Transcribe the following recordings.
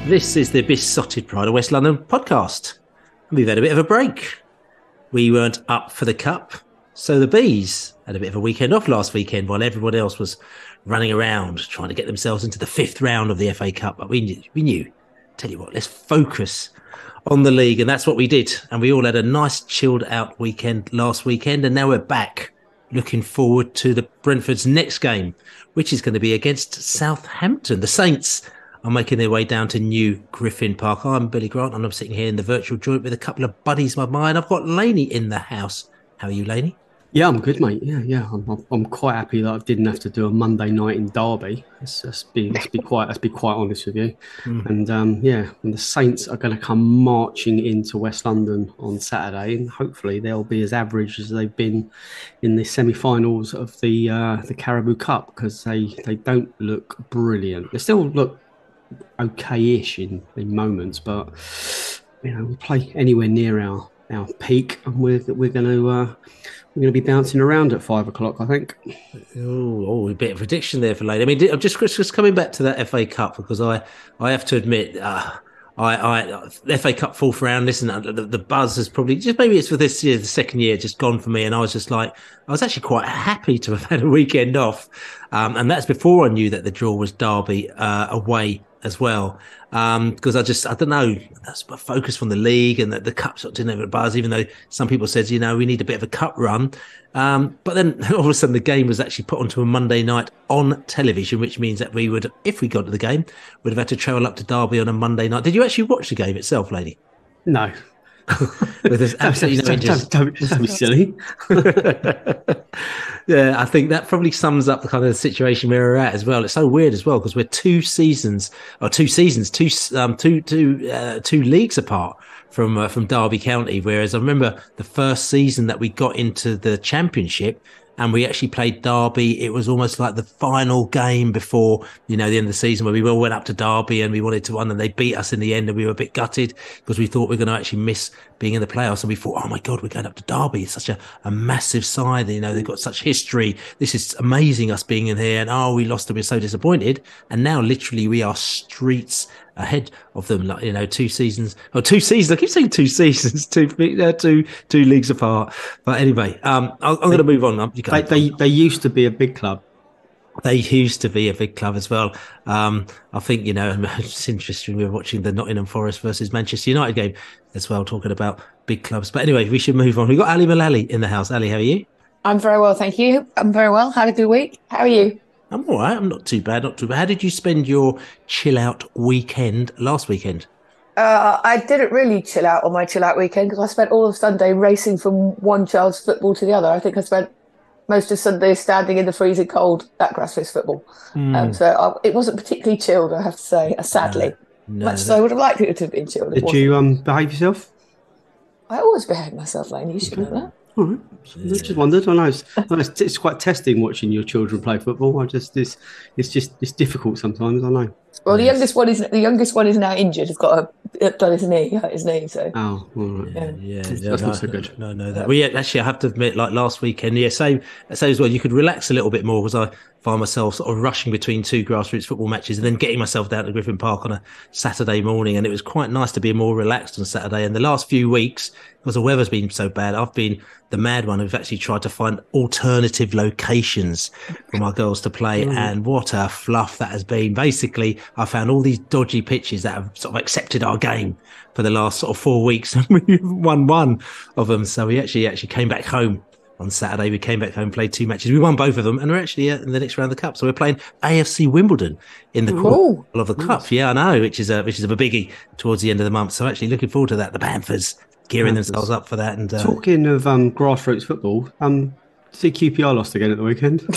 This is the Beesotted Pride of West London podcast. We've had a bit of a break. We weren't up for the cup, so the Bees had a bit of a weekend off last weekend while everyone else was running around trying to get themselves into the fifth round of the FA Cup. But we knew, tell you what, let's focus on the league, and that's what we did. And we all had a nice chilled out weekend last weekend, and now we're back looking forward to the Brentford's next game, which is going to be against Southampton. The Saints are making their way down to New Griffin Park. I'm Billy Grant, and I'm sitting here in the virtual joint with a couple of buddies of mine. I've got Laney in the house. How are you, Laney? Yeah, I'm good, mate. Yeah. I'm quite happy that I didn't have to do a Monday night in Derby. Let's be quite honest with you. And and the Saints are going to come marching into West London on Saturday, and hopefully they'll be as average as they've been in the semi-finals of the Carabao Cup, because they don't look brilliant. They still look okay-ish in moments, but we play anywhere near our peak, and we're going to be bouncing around at 5 o'clock, I think. Oh, a bit of prediction there for later. I mean, I'm just coming back to that FA Cup, because I have to admit, the FA Cup fourth round, listen, the buzz has probably, just maybe it's for this year, the second year, just gone for me. And I was just like, I was actually quite happy to have had a weekend off. And that's before I knew that the draw was Derby away as well. Because I don't know, that's a focus from the league, and that the cup sort of didn't have a buzz, even though some people said, we need a bit of a cup run. But then all of a sudden the game was actually put onto a Monday night on television, which means that we would, if we got to the game, would have had to travel up to Derby on a Monday night. Did you actually watch the game itself, lady? No. With absolutely no interest. Don't be silly. Yeah, I think that probably sums up the kind of situation where we're at as well. It's so weird as well, because we're two leagues apart from Derby County. Whereas I remember the first season that we got into the Championship, and we actually played Derby. It was almost like the final game before, the end of the season, where we all went up to Derby and we wanted to win, and they beat us in the end, and we were a bit gutted because we thought we were going to actually miss being in the playoffs. And we thought, oh my God, we're going up to Derby. It's such a massive side. They've got such history. This is amazing, us being in here. And we lost, and we're so disappointed. And now literally we are streets ahead of them, 2 seasons. I keep saying 2 seasons, two leagues apart. But anyway, I'm going to move on. They used to be a big club. They used to be a big club as well. I think, it's interesting. We were watching the Nottingham Forest versus Manchester United game as well, talking about big clubs. But anyway, we should move on. We've got Ali Mullaley in the house. Ali, how are you? I'm very well, thank you. I'm very well. Had a good week. How are you? I'm all right. I'm not too bad. How did you spend your chill out weekend last weekend? I didn't really chill out on my chill out weekend, because I spent all of Sunday racing from one child's football to the other. I think I spent most of Sunday standing in the freezing cold at Grassfist football. So it wasn't particularly chilled, I have to say, sadly. Much so I would have liked it to have been chilled. Did you behave yourself? I always behave myself, Laney. You should know that. All right. I just wondered. I know it's quite testing watching your children play football. It's difficult sometimes. I know. Well, the youngest one is now injured. He's got done his knee. So. Oh, all right. Yeah. That's not so good. No. That. Well, actually, I have to admit, like last weekend, same as well. You could relax a little bit more, because I find myself sort of rushing between 2 grassroots football matches and then getting myself down to Griffin Park on a Saturday morning. And it was quite nice to be more relaxed on Saturday. And the last few weeks, because the weather's been so bad, I've been the mad one who've actually tried to find alternative locations for my girls to play. And what a fluff that has been. Basically, I found all these dodgy pitches that have sort of accepted our game for the last sort of 4 weeks, and we won one of them. So we actually came back home on Saturday. We came back home, played 2 matches. We won both of them, and we're actually in the next round of the cup. So we're playing AFC Wimbledon in the quarter of the cup. Yeah, I know, which is a biggie towards the end of the month. So actually looking forward to that. The Panthers gearing themselves up for that. And talking of grassroots football, see QPR lost again at the weekend.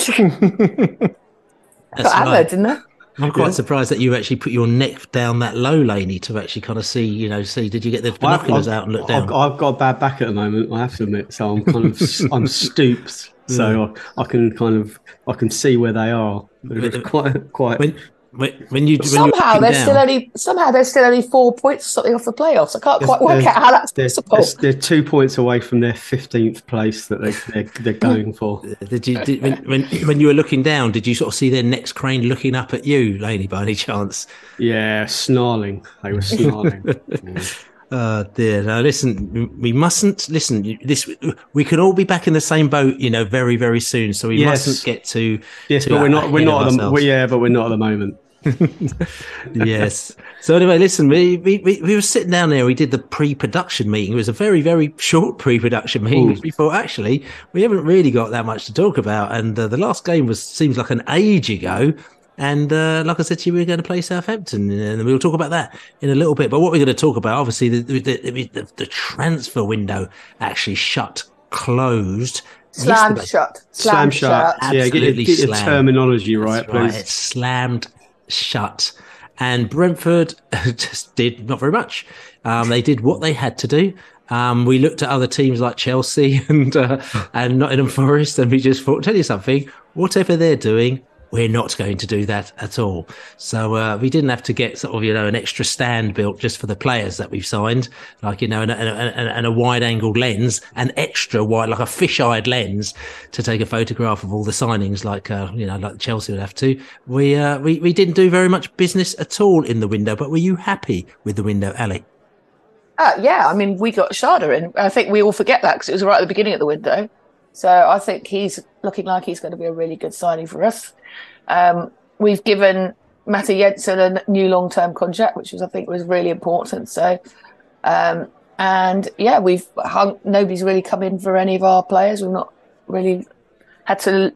Got hammered, didn't they? I'm quite surprised that you actually put your neck down that low, Laney, to actually kind of see. Did you get the binoculars out and look down? I've got a bad back at the moment, I have to admit. So I'm kind of I'm stooped, so I can see where they are. It's quite. when you're somehow looking they're still only 4 points or something off the playoffs. I can't quite work out how that's possible. They're 2 points away from their 15th place that they're going for. When you were looking down, did you sort of see their next crane looking up at you, Laney, by any chance? Yeah, snarling. They were snarling. Dear. Now, listen, we mustn't listen. We can all be back in the same boat, very, very soon. So we mustn't get to. Yes, but we're not at the moment. Yes. So anyway, listen, we were sitting down there. We did the pre-production meeting. It was a very, very short pre-production meeting. Which we thought actually we haven't really got that much to talk about. And the last game seems like an age ago. And like I said to you, we're going to play Southampton, and we'll talk about that in a little bit. But what we're going to talk about, obviously, the transfer window actually closed. Slammed shut. Yeah, get your terminology right, please. Right, it's slammed shut. And Brentford just did not very much. They did what they had to do. We looked at other teams like Chelsea and Nottingham Forest, and we just thought, tell you something, whatever they're doing, we're not going to do that at all. So we didn't have to get sort of, an extra stand built just for the players that we've signed, like, and a wide-angled lens, an extra wide, like a fish-eyed lens to take a photograph of all the signings, like Chelsea would have to. We didn't do very much business at all in the window, but were you happy with the window, Ali? Yeah, I mean, we got Sharda in. I think we all forget that because it was right at the beginning of the window. So I think he's looking like he's going to be a really good signing for us. We've given Matty Jensen a new long-term contract, which I think was really important. So, we've nobody's really come in for any of our players. We've not really had to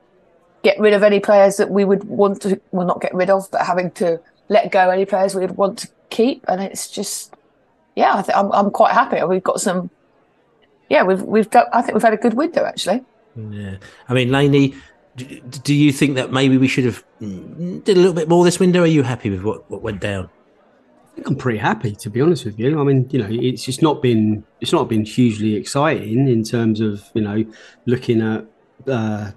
get rid of any players that we would want to, well, not get rid of, but having to let go any players we would want to keep. And it's just, I'm quite happy. We've got some. Yeah, we've done. I think we've had a good window actually. Yeah, I mean, Laney, do you think that maybe we should have did a little bit more this window? Are you happy with what went down? I think I'm pretty happy, to be honest with you. I mean, it's just not been hugely exciting in terms of looking at the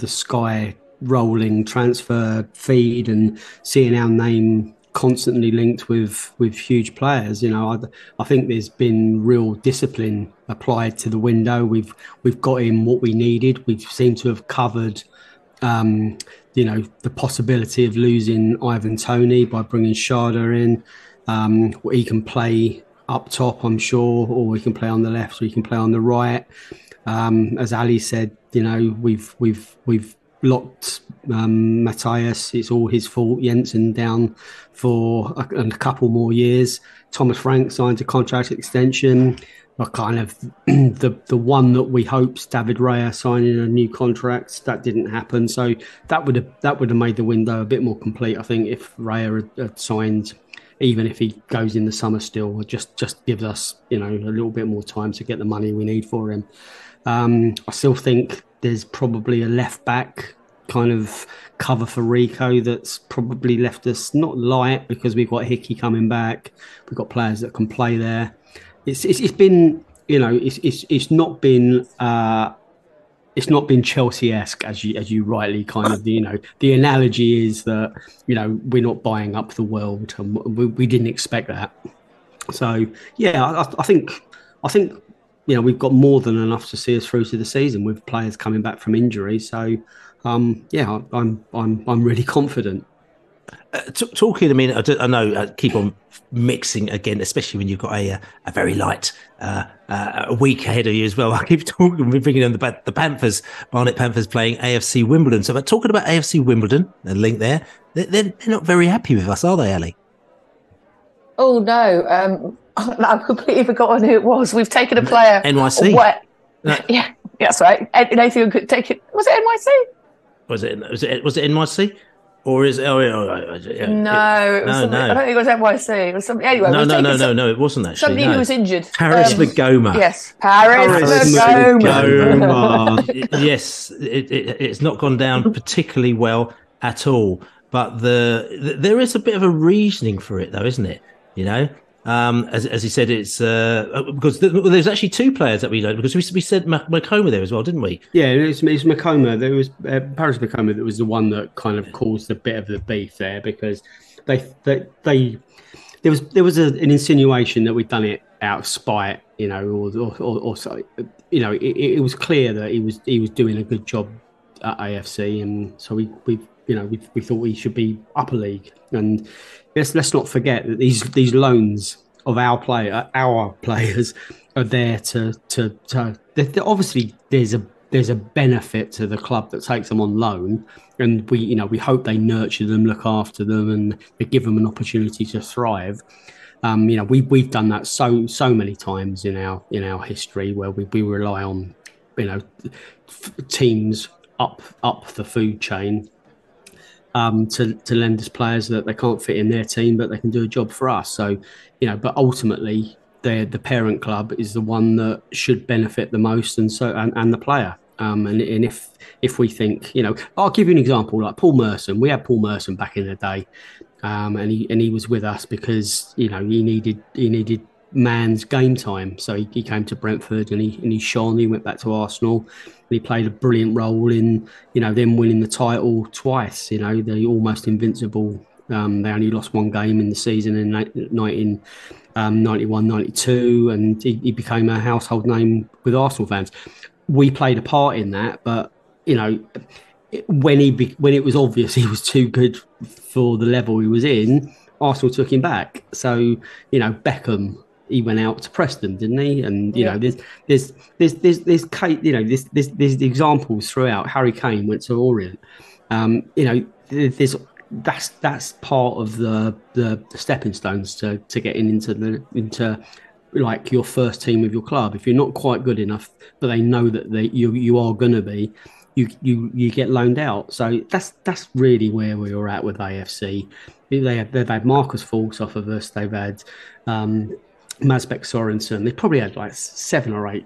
Sky rolling transfer feed and seeing our name constantly linked with huge players. I think there's been real discipline applied to the window. We've got in what we needed. We seem to have covered the possibility of losing Ivan Toney by bringing Sharda in. He can play up top, I'm sure, or he can play on the left, or he can play on the right. As Ali said, we've locked Matthias. It's all his fault. Jensen down for a couple more years. Thomas Frank signed a contract extension. Kind of the one that we hoped, David Raya signing a new contract, that didn't happen. So that would have made the window a bit more complete, I think, if Raya had signed, even if he goes in the summer still. It just gives us a little bit more time to get the money we need for him. I still think there's probably a left back kind of cover for Rico that's probably left us not light, because we've got Hickey coming back. We've got players that can play there. It's been it's not been Chelsea-esque, as you rightly kind of the analogy is that we're not buying up the world, and we didn't expect that. So I think we've got more than enough to see us through to the season with players coming back from injury. So I'm really confident. Talking, I mean, I know I keep on mixing again, especially when you've got a very light week ahead of you as well. I keep talking, we're bringing in the Panthers, Barnet Panthers playing AFC Wimbledon. So, but talking about AFC Wimbledon, the link there, they're not very happy with us, are they, Ali? Oh no, I've completely forgotten who it was. We've taken a player. NYC. Yeah, that's right. Nathan could take it. Was it NYC? Was it NYC? Or is No, it was I don't think it was NYC. It was something. Anyway, no, it wasn't actually. Somebody who was injured. Paris Magoma. Yes, Paris Magoma. Yes, it's not gone down particularly well at all. But there is a bit of a reasoning for it, though, isn't it? As he said, it's because there's actually two players that we know, because we said Macoma there as well, didn't we? Yeah, it's Macoma. There was Paris Macoma that was the one that kind of caused a bit of the beef there, because there was an insinuation that we'd done it out of spite, or so, it was clear that he was doing a good job at AFC, and so we thought we should be upper league. And let's not forget that these loans of our players are there to obviously there's a benefit to the club that takes them on loan, and we hope they nurture them, look after them, and they give them an opportunity to thrive. We've done that so many times in our history, where we rely on teams up the food chain to lend us players that they can't fit in their team, but they can do a job for us. So, but ultimately, the parent club is the one that should benefit the most, and the player. And if we think, I'll give you an example, like Paul Merson. We had Paul Merson back in the day, and he was with us because he needed man's game time. So he came to Brentford and he shone. He went back to Arsenal. And he played a brilliant role in them winning the title twice. The almost invincible. They only lost one game in the season in 91-92, and he became a household name with Arsenal fans. We played a part in that, but when it was obvious he was too good for the level he was in, Arsenal took him back. So Beckham, he went out to Preston, didn't he? And there's examples throughout. Harry Kane went to Orient. That's part of the stepping stones to getting into like your first team of your club. If you're not quite good enough, but they know that you are going to be, you get loaned out. So that's really where we were at with AFC. They've had Marcus Fultz off of us. They've had Masbeck Sorensen. They probably had like 7 or 8.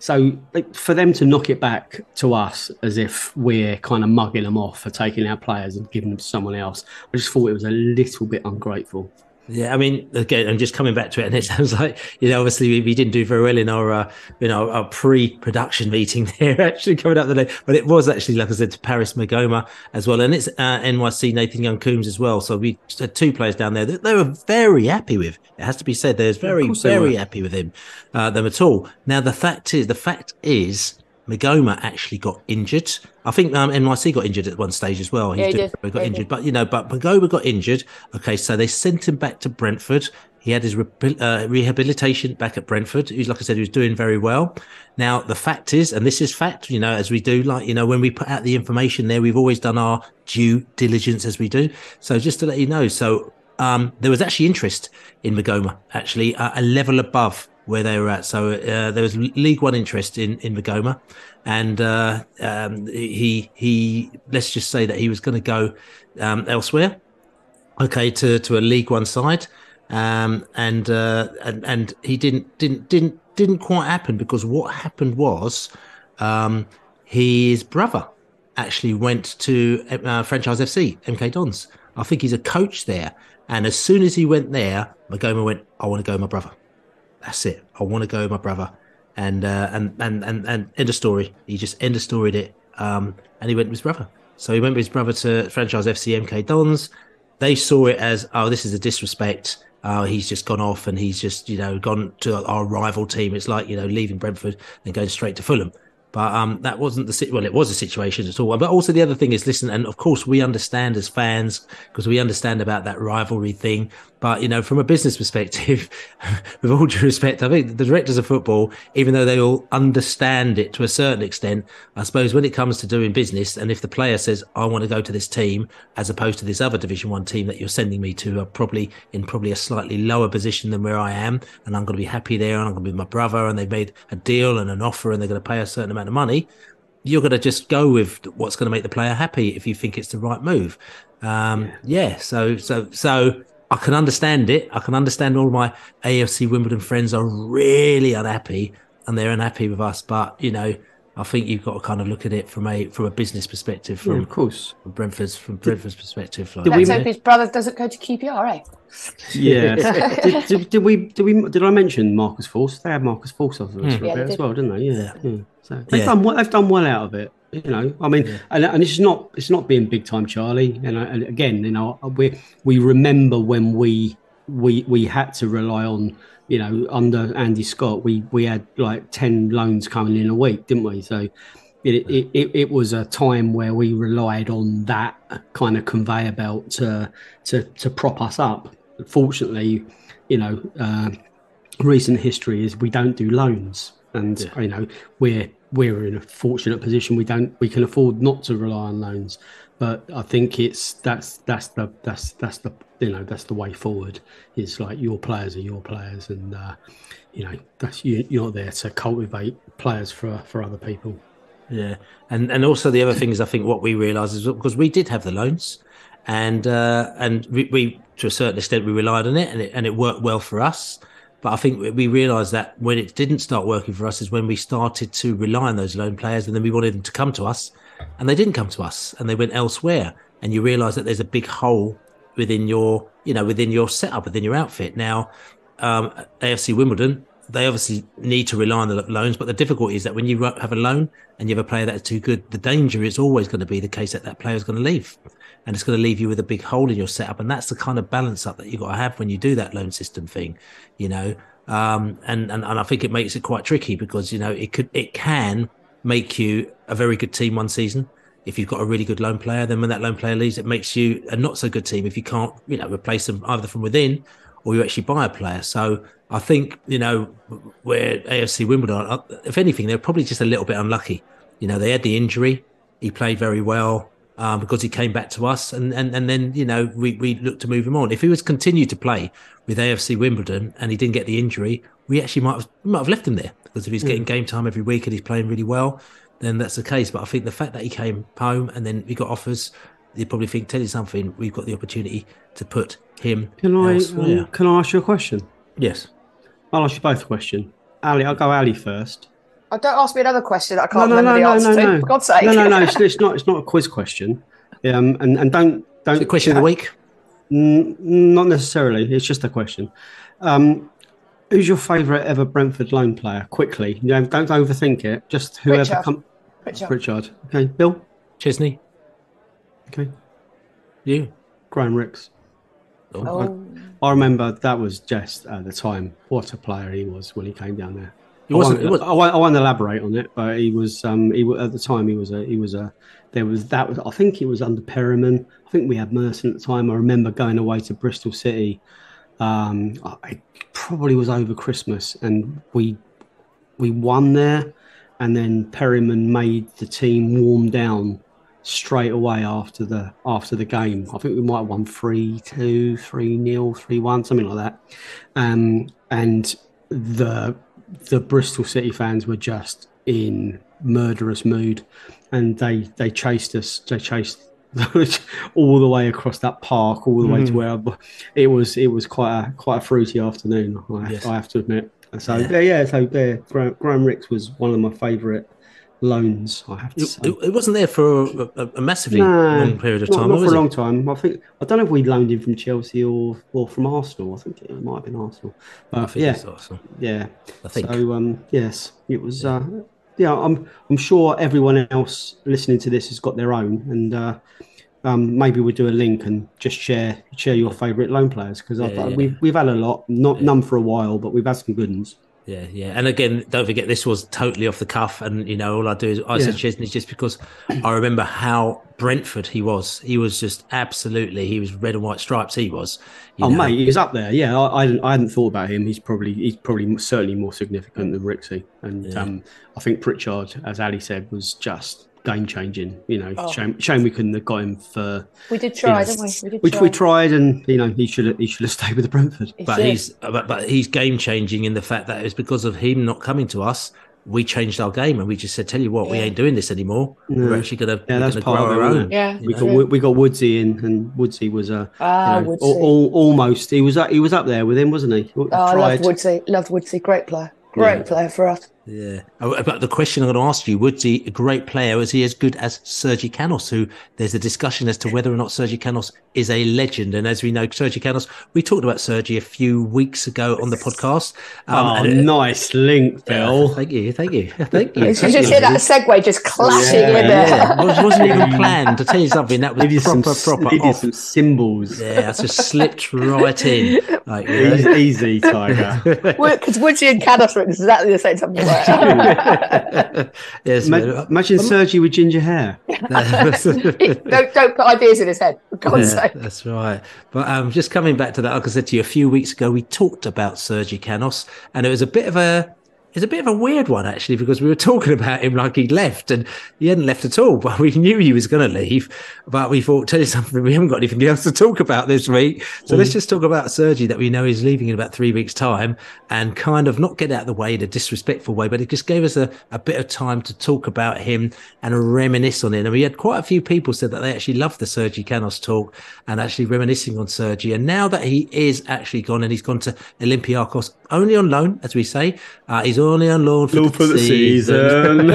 So for them to knock it back to us as if we're kind of mugging them off for taking our players and giving them to someone else, I just thought it was a little bit ungrateful. Yeah, I mean, again, I'm just coming back to it, and it sounds like, obviously we didn't do very well in our, our pre-production meeting there, actually coming up the day, but it was actually, like I said, to Paris Magoma as well, and it's NYC Nathan Young-Coombs as well. So we had 2 players down there that they were very happy with. It has to be said, they're very happy with them at all. Now the fact is. Magoma actually got injured. I think NYC got injured at one stage as well. He got injured, but Magoma got injured. Okay, so they sent him back to Brentford. He had his rehabilitation back at Brentford. He was, like I said, he was doing very well. Now the fact is, and this is fact, as we do, like when we put out the information there, we've always done our due diligence as we do. So just to let you know, so there was actually interest in Magoma, actually a level above where they were at. So there was League One interest in Magoma, and he let's just say that he was going to go elsewhere, okay, to a League One side, and he didn't quite happen, because what happened was his brother actually went to Franchise FC, MK Dons. I think he's a coach there, and as soon as he went there, Magoma went, I want to go with my brother. That's it. I want to go with my brother, and end of story. He just end of storied it, and he went with his brother. So he went with his brother to Franchise FC MK Dons. They saw it as, oh, this is a disrespect. He's just gone off, and he's just gone to our rival team. It's like leaving Brentford and going straight to Fulham. But that wasn't it was a situation at all. But also the other thing is, listen, and of course we understand as fans, because we understand about that rivalry thing. But, from a business perspective, with all due respect, I think the directors of football, even though they all understand it to a certain extent, I suppose when it comes to doing business, and if the player says, I want to go to this team, as opposed to this other Division 1 team that you're sending me to, are probably in a slightly lower position than where I am, and I'm going to be happy there, and I'm going to be with my brother, and they've made a deal and an offer, and they're going to pay a certain amount of money, you're going to just go with what's going to make the player happy if you think it's the right move. So I can understand it. I can understand all my AFC Wimbledon friends are really unhappy, and they're unhappy with us. But, I think you've got to kind of look at it from a business perspective, from of course, from Brentford's perspective. Like, Let's hope his brother doesn't go to QPR, eh? Yeah. did I mention Marcus Force? They had Marcus Force off of us for a bit as well, didn't they? Yeah. So they've done well out of it. I mean, and it's not being big time, Charlie. And again, we remember when we had to rely on, under Andy Scott, we had like 10 loans coming in a week, didn't we? So it was a time where we relied on that kind of conveyor belt to prop us up. Fortunately, recent history is we don't do loans, and we're in a fortunate position. We can afford not to rely on loans, but I think that's the way forward. It's like your players are your players, and you're there to cultivate players for other people. Yeah, and also the other thing is, I think what we realised is, because we did have the loans, and we to a certain extent we relied on it, and it worked well for us. But I think we realised that when it didn't start working for us is when we started to rely on those loan players, and then we wanted them to come to us, and they didn't come to us, and they went elsewhere. And you realise that there's a big hole within your setup, within your outfit. Now, AFC Wimbledon, they obviously need to rely on the loans, but the difficulty is that when you have a loan and you have a player that is too good, the danger is always going to be the case that player is going to leave, and it's going to leave you with a big hole in your setup. And that's the kind of balance up that you've got to have when you do that loan system thing, and I think it makes it quite tricky, because it can make you a very good team one season if you've got a really good loan player. Then when that loan player leaves, it makes you a not so good team if you can't replace them either from within or you actually buy a player. So I think, where AFC Wimbledon, if anything, they're probably just a little bit unlucky. They had the injury. He played very well because he came back to us. And then, we looked to move him on. If he was continued to play with AFC Wimbledon and he didn't get the injury, we actually might have left him there, because if he's getting game time every week and he's playing really well, then that's the case. But I think the fact that he came home and then we got offers, you probably think, tell you something, we've got the opportunity to put him elsewhere. Can I ask you a question? Yes. I'll ask you both a question. Ali, I'll go Ali first. Oh, don't ask me another question I can't remember the answer to. For God's sake. No. It's not a quiz question. And don't. Is it a question of the week? Not necessarily. It's just a question. Who's your favourite ever Brentford loan player? Quickly, don't overthink it. Just whoever comes. Pritchard. Okay, Bill. Chesney. Okay. You. Graham Ricks. Oh. I remember that was just at the time. What a player he was when he came down there. I won't elaborate on it, but he was. At the time, he was a. There was that. I think he was under Perryman. I think we had Merson at the time. I remember going away to Bristol City. It probably was over Christmas, and we won there, and then Perryman made the team warm down straight away after the game. I think we might have won 3-2, 3-0, 3-1, something like that. And the Bristol City fans were just in murderous mood, and they chased us. They chased all the way across that park, all the way to where it was quite a fruity afternoon. I have to admit. So Graham Ricks was one of my favourite loans, I have to say. It wasn't there for a massively long period of time. Not for a long time. I don't know if we loaned him from Chelsea or from Arsenal. I think it might have been Arsenal. But I think it's Arsenal. Yeah. I think. So yes, it was. I'm sure everyone else listening to this has got their own, and maybe we'll do a link and just share your favourite loan players, because we've had a lot, none for a while, but we've had some good ones. Yeah. And again, don't forget, this was totally off the cuff. And, all I do is I said Chesney just because I remember how Brentford he was. He was just absolutely, he was red and white stripes. He was. Mate, he was up there. Yeah, I hadn't thought about him. He's probably certainly more significant than Rixie. And I think Pritchard, as Ali said, was just game changing. Shame we couldn't have got him for. We did try, didn't we? We tried, and he should have stayed with Brentford. But he's game changing in the fact that it's because of him not coming to us. We changed our game, and we just said, "Tell you what, we ain't doing this anymore. We're actually going to grow our own." Yeah, we got Woodsy in, and Woodsy was almost. He was up there with him, wasn't he? I loved Woodsy. Loved Woodsy. Great player. Great player for us. Yeah. But the question I'm going to ask you, was he a great player? Was he as good as Sergi Canos, who there's a discussion as to whether or not Sergi Canos is a legend? And as we know, Sergi Canos, we talked about Sergi a few weeks ago on the podcast. Nice link, Bill. Thank you. You should just hear that segue just clashing in there. Yeah. It wasn't even planned. To tell you something, that was proper off. Some symbols. Yeah, it just slipped right in. Like, easy, Tiger. Because Woodsy and Canos are exactly the same time. Yes, imagine Sergi with ginger hair. don't put ideas in his head. For God's sake. That's right. But just coming back to that, like I said to you a few weeks ago, we talked about Sergi Canos, and it was a bit of a weird one, actually, because we were talking about him like he'd left, and he hadn't left at all. But we knew he was going to leave. But we thought, tell you something, we haven't got anything else to talk about this week. So let's just talk about Sergi, that we know is leaving in about 3 weeks' time, and kind of not get out of the way in a disrespectful way, but it just gave us a bit of time to talk about him and reminisce on it. And we had quite a few people said that they actually loved the Sergi Canos talk and actually reminiscing on Sergi. And now that he is actually gone, and he's gone to Olympiacos, only on loan, as we say, he's only on loan for the season.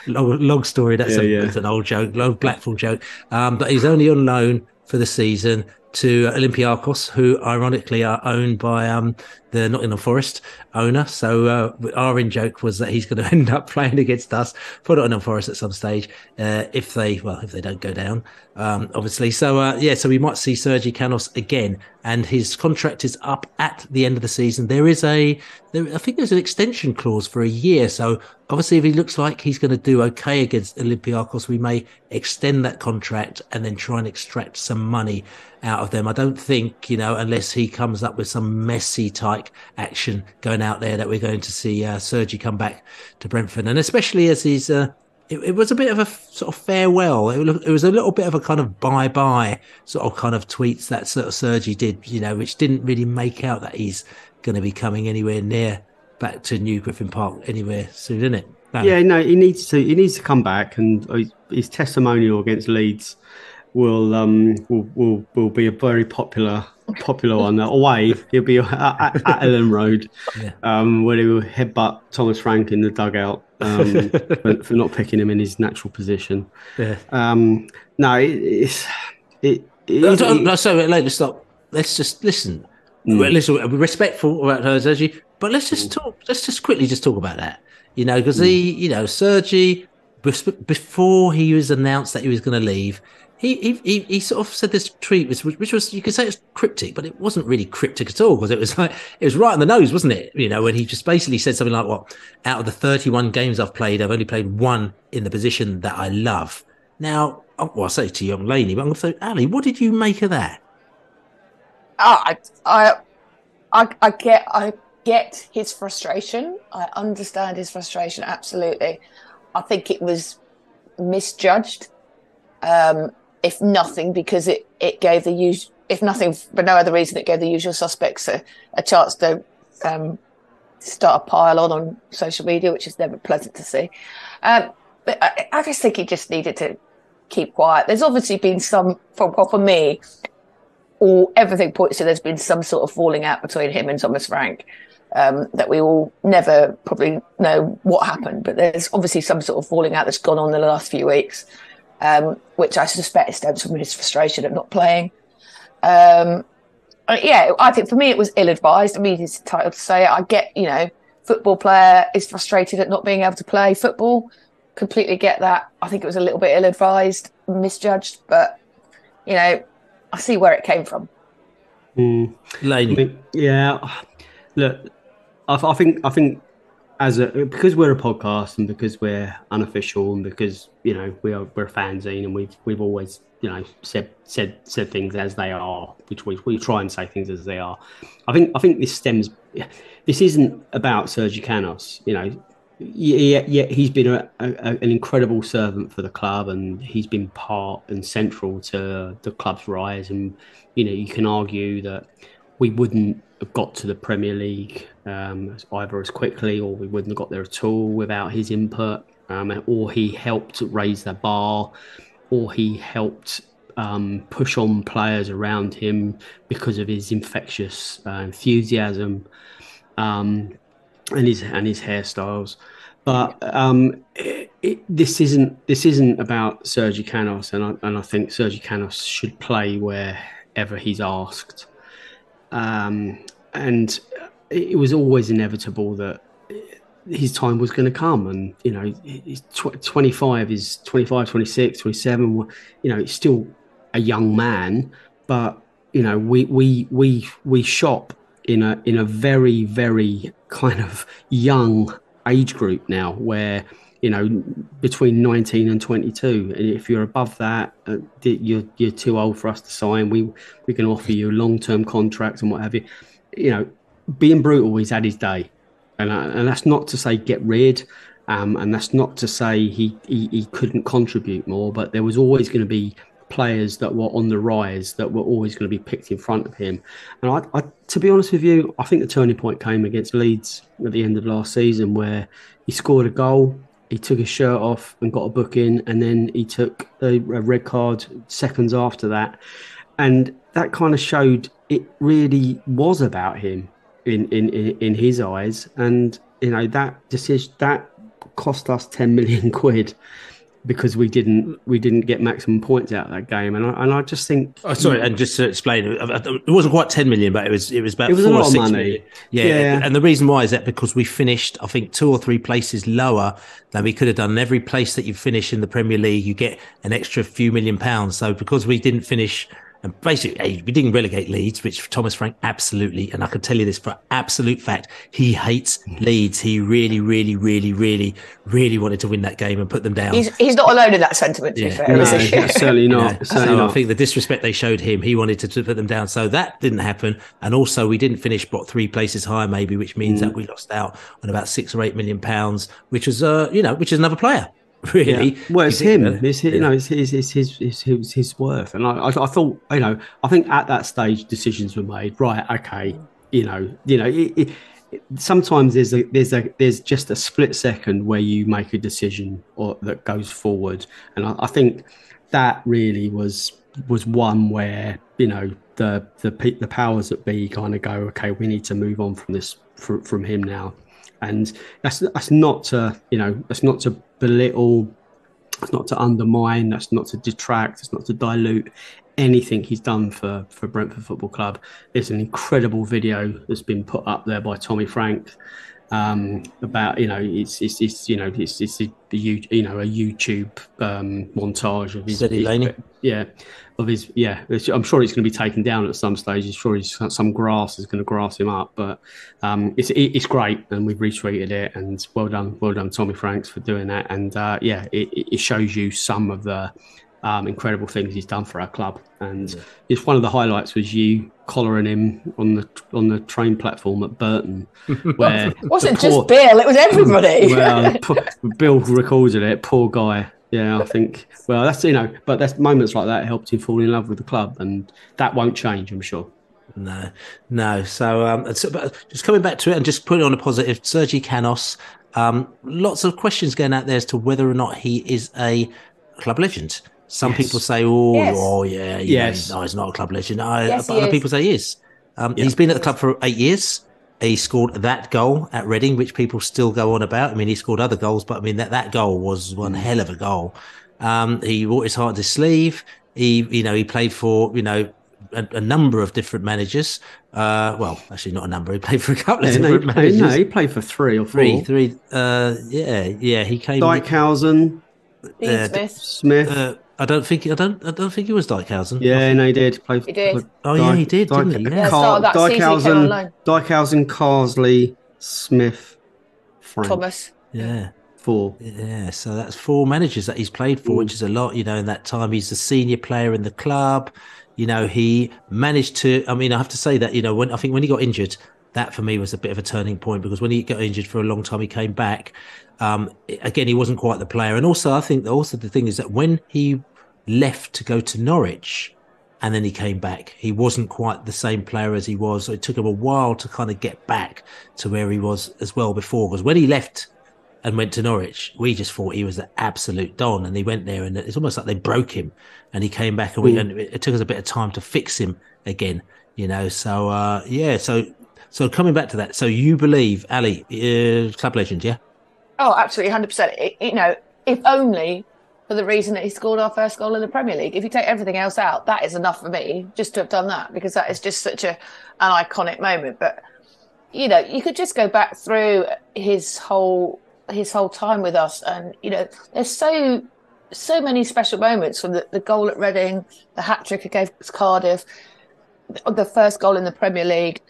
long story. That's an old joke, old Blackpool joke. But he's only on loan for the season to Olympiacos, who ironically are owned by the Nottingham Forest owner. So our in-joke was that he's going to end up playing against us for Nottingham Forest at some stage, if they don't go down, obviously. So so we might see Sergi Canos again, and his contract is up at the end of the season. I think there's an extension clause for a year. So obviously, if he looks like he's going to do okay against Olympiacos, we may extend that contract and then try and extract some money out of them. I don't think, unless he comes up with some messy type action going out there, that we're going to see Sergi come back to Brentford. And especially as he's, it was a bit of a sort of farewell. It was a little bit of a kind of bye-bye sort of kind of tweets that sort of Sergi did, which didn't really make out that he's going to be coming anywhere near back to New Griffin Park anywhere soon, isn't it? No. Yeah, no, he needs to come back, and his testimonial against Leeds will be a very popular one. Away, he'll be at Elland Road, where he will headbutt Thomas Frank in the dugout for not picking him in his natural position. Yeah. Let's stop. Let's just listen. Listen, we're respectful about Sergi, but let's just talk. Let's just quickly talk about that. Because Sergi, before he was announced that he was going to leave, he sort of said this tweet, which was, you could say it's cryptic, but it wasn't really cryptic at all, because it was right on the nose, wasn't it? When he just basically said something like, out of the 31 games I've played, I've only played one in the position that I love. Now, I say to young Laney, but I'm going to say, Ali, what did you make of that? I get his frustration. I understand his frustration, absolutely. I think it was misjudged. If nothing, because it gave the usual, if nothing for no other reason, it gave the usual suspects a chance to start a pile on social media, which is never pleasant to see. But I just think he just needed to keep quiet. There's obviously been some, for me, or everything points to there's been some sort of falling out between him and Thomas Frank, that we all never probably know what happened, but there's obviously some sort of falling out that's gone on in the last few weeks, which I suspect stems from his frustration at not playing. I think for me it was ill-advised. I mean, he's entitled to say it. I get, football player is frustrated at not being able to play football. Completely get that. I think it was a little bit ill-advised, misjudged, but, I see where it came from. Laney. Look, I think because we're a podcast and because we're unofficial and because we're a fanzine and we've always said things as they are, which we try and say things as they are. I think this isn't about Sergi Canos. He's been an incredible servant for the club, and he's been part and central to the club's rise. And you can argue that we wouldn't have got to the Premier League either as quickly, or we wouldn't have got there at all without his input, or he helped raise the bar, or he helped push on players around him because of his infectious enthusiasm. and his hairstyles. But this isn't about Sergi Canos, and I think Sergi Canos should play wherever he's asked. And it was always inevitable that his time was going to come, and he's 25, 26, 27. He's still a young man, but we shop in a very, very kind of young age group now, where between 19 and 22, and if you're above that, you're too old for us to sign. We can offer you long-term contracts and what have you. Being brutal, he's had his day, and that's not to say get rid, and that's not to say he couldn't contribute more, but there was always going to be players that were on the rise that were always going to be picked in front of him. And I to be honest with you, I think the turning point came against Leeds at the end of last season, where he scored a goal, he took his shirt off and got a booking, and then he took a red card seconds after that. And that kind of showed it really was about him in his eyes. And that decision that cost us 10 million quid, because we didn't get maximum points out of that game, and I just think. Oh, sorry, and just to explain, it wasn't quite 10 million, but it was about 4 a lot or 6 of money. million. Yeah, and the reason why is that because we finished, I think, 2 or 3 places lower than we could have done. And every place that you finish in the Premier League, you get an extra few £1,000,000. So because we didn't finish. And basically, we didn't relegate Leeds, which Thomas Frank absolutely, and I can tell you this for absolute fact, he hates Leeds. He really, really, really, really, really wanted to win that game and put them down. He's not alone in that sentiment, to be fair. No, certainly not. Certainly not. I think the disrespect they showed him, he wanted to put them down. So that didn't happen. And also, we didn't finish, 3 places higher, maybe, which means that we lost out on about £6 or £8 million, which was, which is another player. Really, well, it's him. It's his worth, and I thought, I think at that stage decisions were made. Right, okay, sometimes there's just a split second where you make a decision or that goes forward, and I think that really was one where the powers that be kind of go, okay, we need to move on from this from him now. And that's not to belittle, that's not to undermine, that's not to detract, that's not to dilute anything he's done for Brentford Football Club. There's an incredible video that's been put up there by Tommy Frank about it's a YouTube montage of his Laney. I'm sure it's going to be taken down at some stage. I'm sure some grass is going to grass him up, but it's great, and we've retweeted it, and well done Tommy Franks for doing that. And it shows you some of the incredible things he's done for our club, and it's one of the highlights was you collaring him on the train platform at Burton, where it wasn't just Bill, it was everybody. Well, Bill recorded it, poor guy. Yeah, I think. Well, that's but that's moments like that helped him fall in love with the club, and that won't change, I'm sure. No. So, but just coming back to it and just putting on a positive, Sergi Canos. Lots of questions going out there as to whether or not he is a club legend. Some people say, he's not a club legend. But other people say he is. He's been at the club for 8 years. He scored that goal at Reading, which people still go on about. I mean, he scored other goals, but I mean that goal was one hell of a goal. He wore his heart on his sleeve. He played for a number of different managers. Well, actually not a number. He played for a couple of different managers. No, he played for 3 or 4. Three. He came. Dijkhuizen, Smith. I don't think he was Dijkhuizen. Yeah, no, he did. He did. He did, didn't he? Yeah. Start of that season, he came on loan. Dijkhuizen, Carsley, Smith, Frank. Thomas. Yeah. 4. Yeah, so that's 4 managers that he's played for, which is a lot, in that time. He's a senior player in the club. He managed to, I have to say that, when he got injured, that for me was a bit of a turning point, because when he got injured for a long time, he came back. Again, he wasn't quite the player. And also, I think the thing is that when he left to go to Norwich and then he came back, he wasn't quite the same player as he was. So it took him a while to kind of get back to where he was as well before. Because when he left and went to Norwich, we just thought he was the absolute don. And he went there and it's almost like they broke him. And he came back and it took us a bit of time to fix him again, So So coming back to that, so you believe Ali, club legend, yeah? Oh, absolutely, 100%. You know, if only for the reason that he scored our first goal in the Premier League. If you take everything else out, that is enough for me just to have done that, because that is just such an iconic moment. But you know, you could just go back through his whole time with us, and you know, there's so many special moments, from the goal at Reading, the hat trick against Cardiff, the first goal in the Premier League,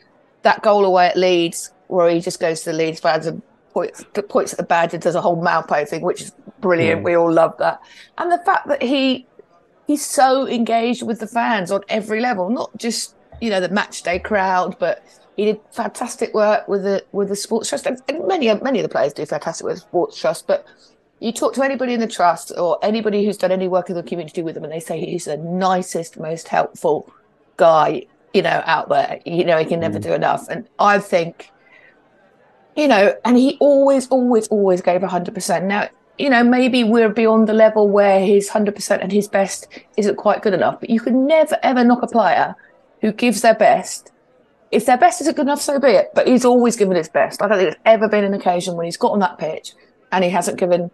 that goal away at Leeds where he just goes to the Leeds fans and points at the badge and does a whole Malpo thing, which is brilliant. We all love that. And the fact that he's so engaged with the fans on every level, not just, you know, the match day crowd, but he did fantastic work with the Sports Trust, and many of the players do fantastic work with the Sports Trust. But you talk to anybody in the trust or anybody who's done any work in the community with them, and they say he's the nicest, most helpful guy, you know, out there. You know, he can never do enough. And I think, you know, and he always gave 100%. Now, you know, maybe we're beyond the level where his 100% and his best isn't quite good enough, but you can never, ever knock a player who gives their best. If their best isn't good enough, so be it. But he's always given his best. I don't think there's ever been an occasion when he's got on that pitch and he hasn't given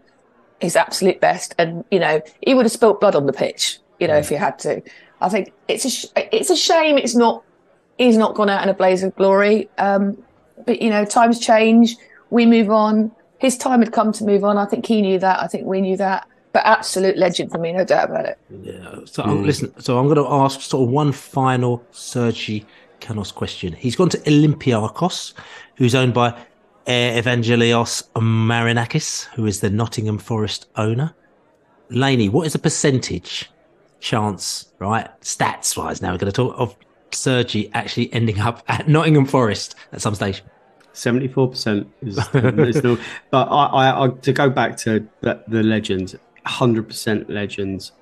his absolute best. And, you know, he would have spilt blood on the pitch, you know, if he had to. I think it's a shame he's not gone out in a blaze of glory. But, you know, times change. We move on. His time had come to move on. I think he knew that. I think we knew that. But absolute legend for me, no doubt about it. Yeah. So listen. So I'm going to ask sort of one final Sergi Canos question. He's gone to Olympiakos, who's owned by Evangelios Marinakis, who is the Nottingham Forest owner. Laney, what is the percentage chance, right, stats wise, now we're going to talk, of Sergi actually ending up at Nottingham Forest at some stage? 74% is no, but I to go back to the legends, 100% legends.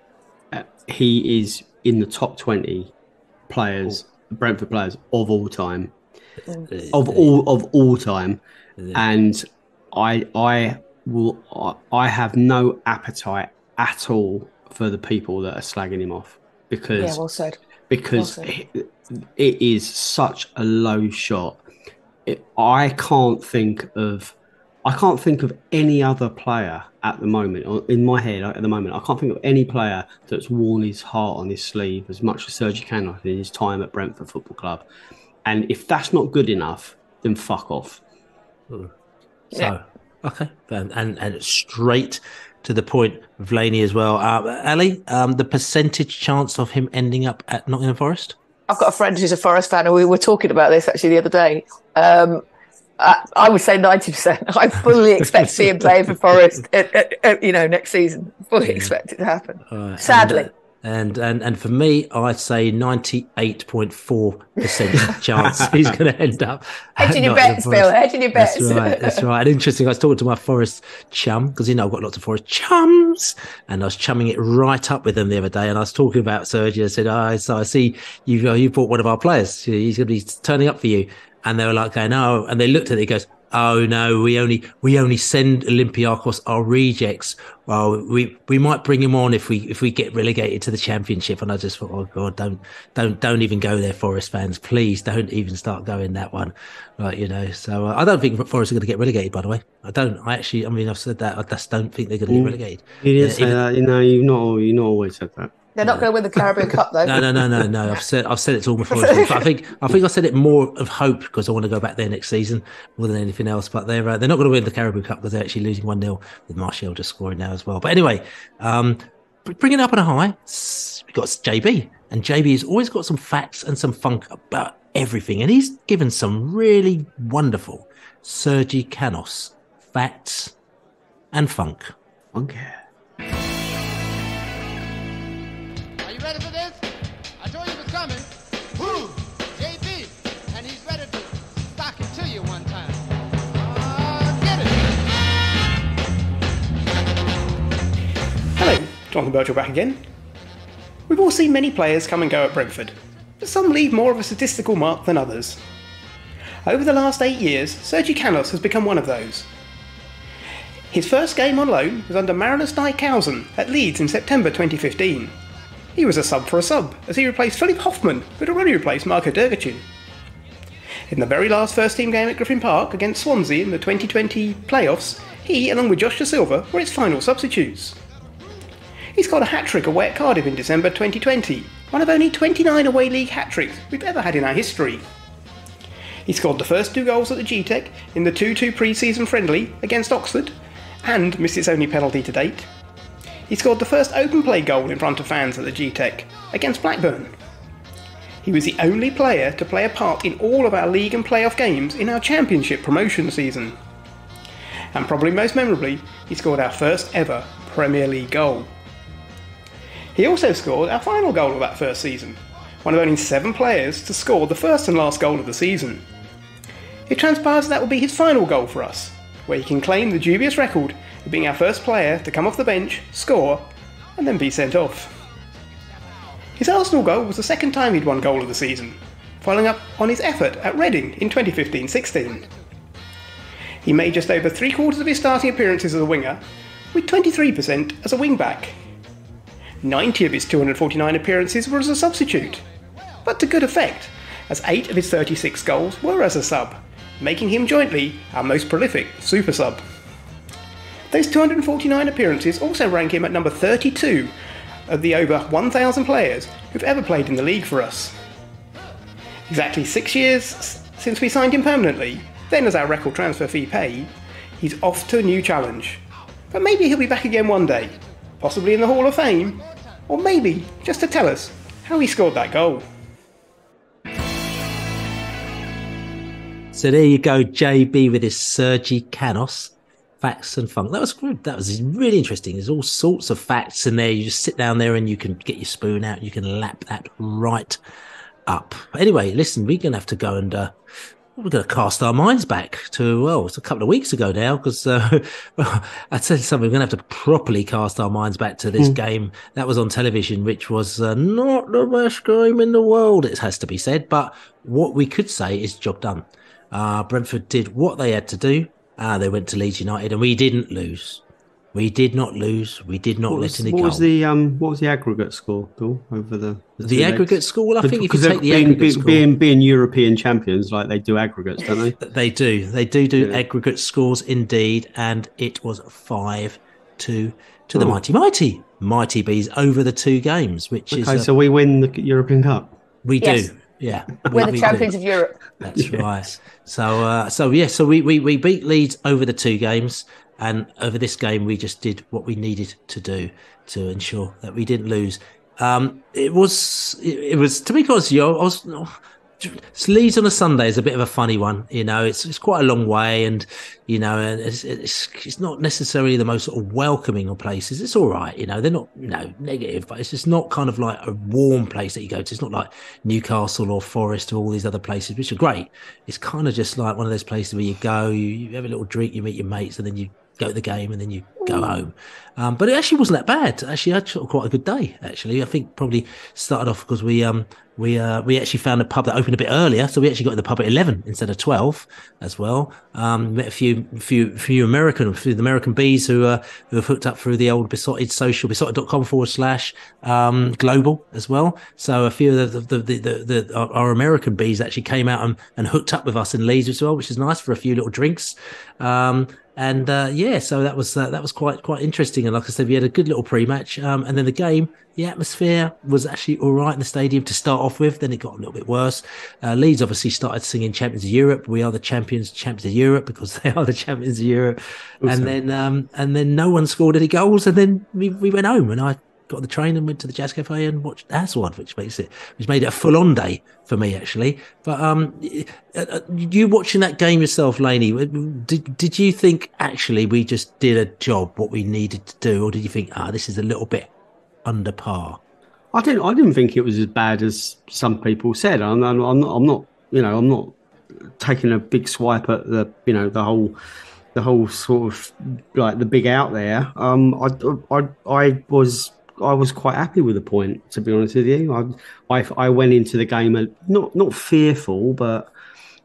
He is in the top 20 players, Brentford players of all time, of all time, and I have no appetite at all for the people that are slagging him off, because it is such a low shot. I can't think of any other player at the moment, or in my head at the moment, I can't think of any player that's worn his heart on his sleeve as much as Sergi Canos in his time at Brentford Football Club. And if that's not good enough, then fuck off. So, okay. And straight to the point of Laney as well. Ali, the percentage chance of him ending up at Nottingham Forest? I've got a friend who's a Forest fan, and we were talking about this actually the other day. I would say 90%. I fully expect to see him play for Forest, next season. Fully expect it to happen. Sadly. And for me, I'd say 98.4% chance he's going to end up. Hedging your bets, Bill. Hedging your bets. That's right. And interesting, I was talking to my Forest chum, because, you know, I've got lots of Forest chums, and I was chumming it right up with them the other day, and I was talking about Sergi. I said, so I see you bought one of our players. He's going to be turning up for you. And they were like going, oh, and they looked at it, he goes, oh no, we only send Olympiakos our rejects. Well, we might bring him on if we get relegated to the Championship. And I just thought, oh God, don't even go there, Forest fans. Please don't even start going that one. Right, you know. So I don't think Forest are going to get relegated, by the way. I've said that. I just don't think they're going to get relegated. You did say that, you know, you've not always said that. They're not going to win the Caribbean Cup, though. No. I've said it all before. But I think I said it more of hope, because I want to go back there next season more than anything else. But they're not going to win the Caribbean Cup, because they're actually losing 1-0 with Martial just scoring now as well. But anyway, bringing it up on a high, we've got JB, and JB has always got some facts and some funk about everything, and he's given some really wonderful Sergi Canos facts and funk. Okay. Ready for this? I told you it was coming. Woo! JB, and he's ready to stock it to you one time. Get it! Hello, Jonathan Birchall back again. We've all seen many players come and go at Brentford, but some leave more of a statistical mark than others. Over the last 8 years, Sergi Canos has become one of those. His first game on loan was under Marinus Dijkhuizen at Leeds in September 2015. He was a sub for a sub, as he replaced Philip Hoffman, who had already replaced Marco Dergacin. In the very last first-team game at Griffin Park against Swansea in the 2020 playoffs, he, along with Josh Da Silva, were its final substitutes. He scored a hat-trick away at Cardiff in December 2020, one of only 29 away league hat-tricks we've ever had in our history. He scored the first 2 goals at the GTech in the 2-2 pre-season friendly against Oxford, and missed its only penalty to date. He scored the first open play goal in front of fans at the GTech against Blackburn. He was the only player to play a part in all of our league and playoff games in our championship promotion season. And probably most memorably, he scored our first ever Premier League goal. He also scored our final goal of that first season, one of only 7 players to score the first and last goal of the season. It transpires that will be his final goal for us, where he can claim the dubious record of being our first player to come off the bench, score, and then be sent off. His Arsenal goal was the second time he'd won goal of the season, following up on his effort at Reading in 2015-16. He made just over 3/4 of his starting appearances as a winger, with 23% as a wing-back. 90 of his 249 appearances were as a substitute, but to good effect, as 8 of his 36 goals were as a sub, making him jointly our most prolific super sub. Those 249 appearances also rank him at number 32 of the over 1,000 players who've ever played in the league for us. Exactly 6 years since we signed him permanently, then as our record transfer fee paid, he's off to a new challenge. But maybe he'll be back again one day, possibly in the Hall of Fame, or maybe just to tell us how he scored that goal. So there you go, JB with his Sergi Canos. Facts and funk. That was good. That was really interesting. There's all sorts of facts in there. You just sit down there and you can get your spoon out. You can lap that right up. Anyway, listen, we're going to have to go and we're going to cast our minds back to, well, it's a couple of weeks ago now, because I tell you something, we're going to have to properly cast our minds back to this game that was on television, which was not the best game in the world, it has to be said. But what we could say is job done. Brentford did what they had to do. They went to Leeds United, and we didn't lose. We did not lose. We did not let any go. What was the aggregate score, Bill, over the aggregate score? Well, I think if you take the aggregate score, being European champions, like they do aggregates, don't they? They do. They do aggregate scores indeed, and it was 5-2 to the mighty Bees over the 2 games, which is so we win the European Cup. We Yes. do. Yeah, We're the champions of Europe. That's right. So we beat Leeds over the 2 games, and over this game we just did what we needed to do to ensure that we didn't lose. It was to be honest, Leeds on a Sunday is a bit of a funny one. You know, it's quite a long way, and you know, and it's not necessarily the most sort of welcoming of places. It's all right, you know, they're not negative, but it's just not kind of like a warm place that you go to. It's not like Newcastle or Forest or all these other places, which are great. It's kind of just like one of those places where you go, you have a little drink, you meet your mates, and then you go to the game, and then you go home. But it actually wasn't that bad. Actually, I had quite a good day. Actually, I think probably started off because we actually found a pub that opened a bit earlier, so we actually got in the pub at 11 instead of 12 as well. Met a few American bees who have hooked up through the old Beesotted social, beesotted.com/global as well. So a few of our American bees actually came out and hooked up with us in Leeds as well, which is nice for a few little drinks. So that was quite interesting. And like I said, we had a good little pre-match, and then the game, the atmosphere was actually all right in the stadium to start off with. Then it got a little bit worse. Leeds obviously started singing "Champions of Europe." We are the champions of Europe, because they are the champions of Europe. Awesome. And then no one scored any goals, and then we went home, and I got on the train and went to the Jazz Cafe and watched Hazard, which made it a full-on day for me, actually. But you watching that game yourself, Laney, did you think actually we just did a job, what we needed to do, or did you think this is a little bit under par? I didn't think it was as bad as some people said. I'm not taking a big swipe at the whole sort of like the big out there. I was quite happy with the point, to be honest with you. I went into the game not fearful, but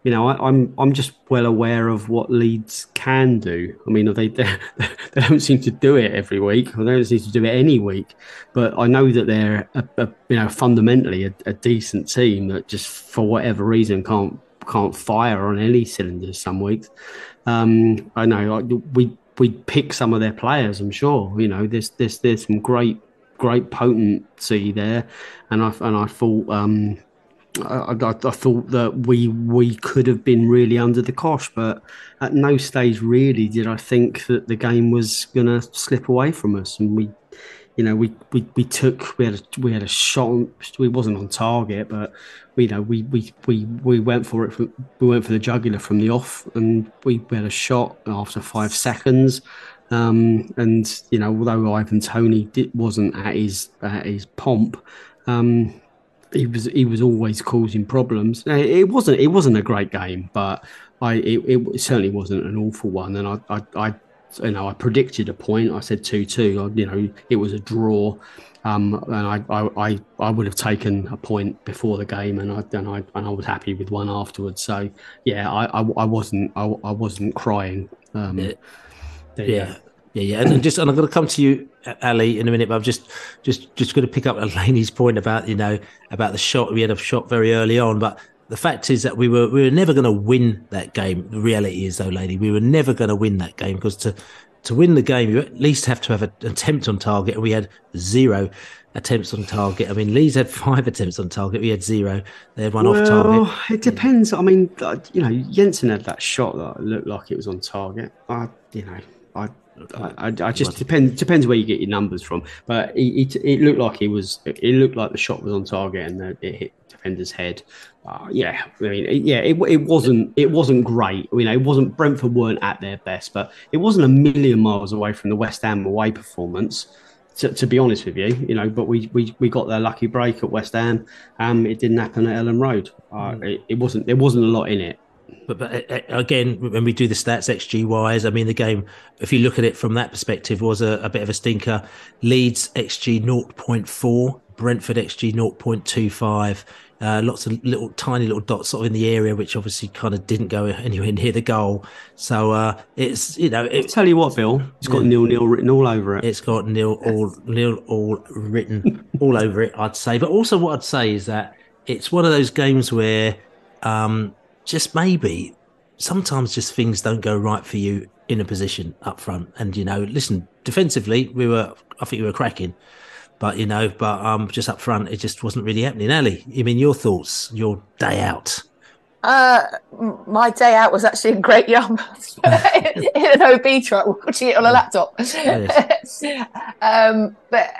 you know, I'm just well aware of what Leeds can do. I mean, they don't seem to do it every week, or they don't seem to do it any week. But I know that they're fundamentally a decent team that just for whatever reason can't can't fire on any cylinders some weeks. I know we pick some of their players. I'm sure there's some great potency there, and I thought. I thought that we could have been really under the cosh, but at no stage really did I think that the game was going to slip away from us. And we had a shot. We wasn't on target, but we went for it. We went for the jugular from the off, and we had a shot after 5 seconds. And although Ivan Toney wasn't at his pomp. He was always causing problems. It wasn't a great game, but it certainly wasn't an awful one. And I predicted a point. I said 2-2. It was a draw, and I would have taken a point before the game, and I was happy with one afterwards. So yeah, I wasn't crying. Yeah. And I'm going to come to you, Ali, in a minute, but I'm just going to pick up Laney's point about the shot. We had a shot very early on, but the fact is that we were never going to win that game. The reality is, though, Laney, we were never going to win that game, because to win the game, you at least have to have an attempt on target, and we had 0 attempts on target. I mean, Leeds had 5 attempts on target. We had 0. They had one off target. It depends. I mean, Jensen had that shot that looked like it was on target. I just depends where you get your numbers from, but it looked like it looked like the shot was on target and it hit the defender's head. It wasn't great. It wasn't. Brentford weren't at their best, but it wasn't a million miles away from the West Ham away performance. To be honest with you, but we got their lucky break at West Ham. It didn't happen at Elland Road. There wasn't a lot in it. But again, when we do the stats XG wise, I mean, the game, if you look at it from that perspective, was a bit of a stinker. Leeds XG 0.4, Brentford XG 0.25. Lots of tiny little dots sort of in the area, which obviously kind of didn't go anywhere near the goal. So it's I'll tell you what, Bill, it's got 0-0 written all over it. It's got nil all written all over it, I'd say. But also, what I'd say is that it's one of those games where just maybe sometimes just things don't go right for you in a position up front. And, listen, defensively, I think we were cracking, but just up front, it just wasn't really happening. Ali, your thoughts, your day out? My day out was actually in Great Yarmouth in an OB truck, watching it on a laptop. Yes. But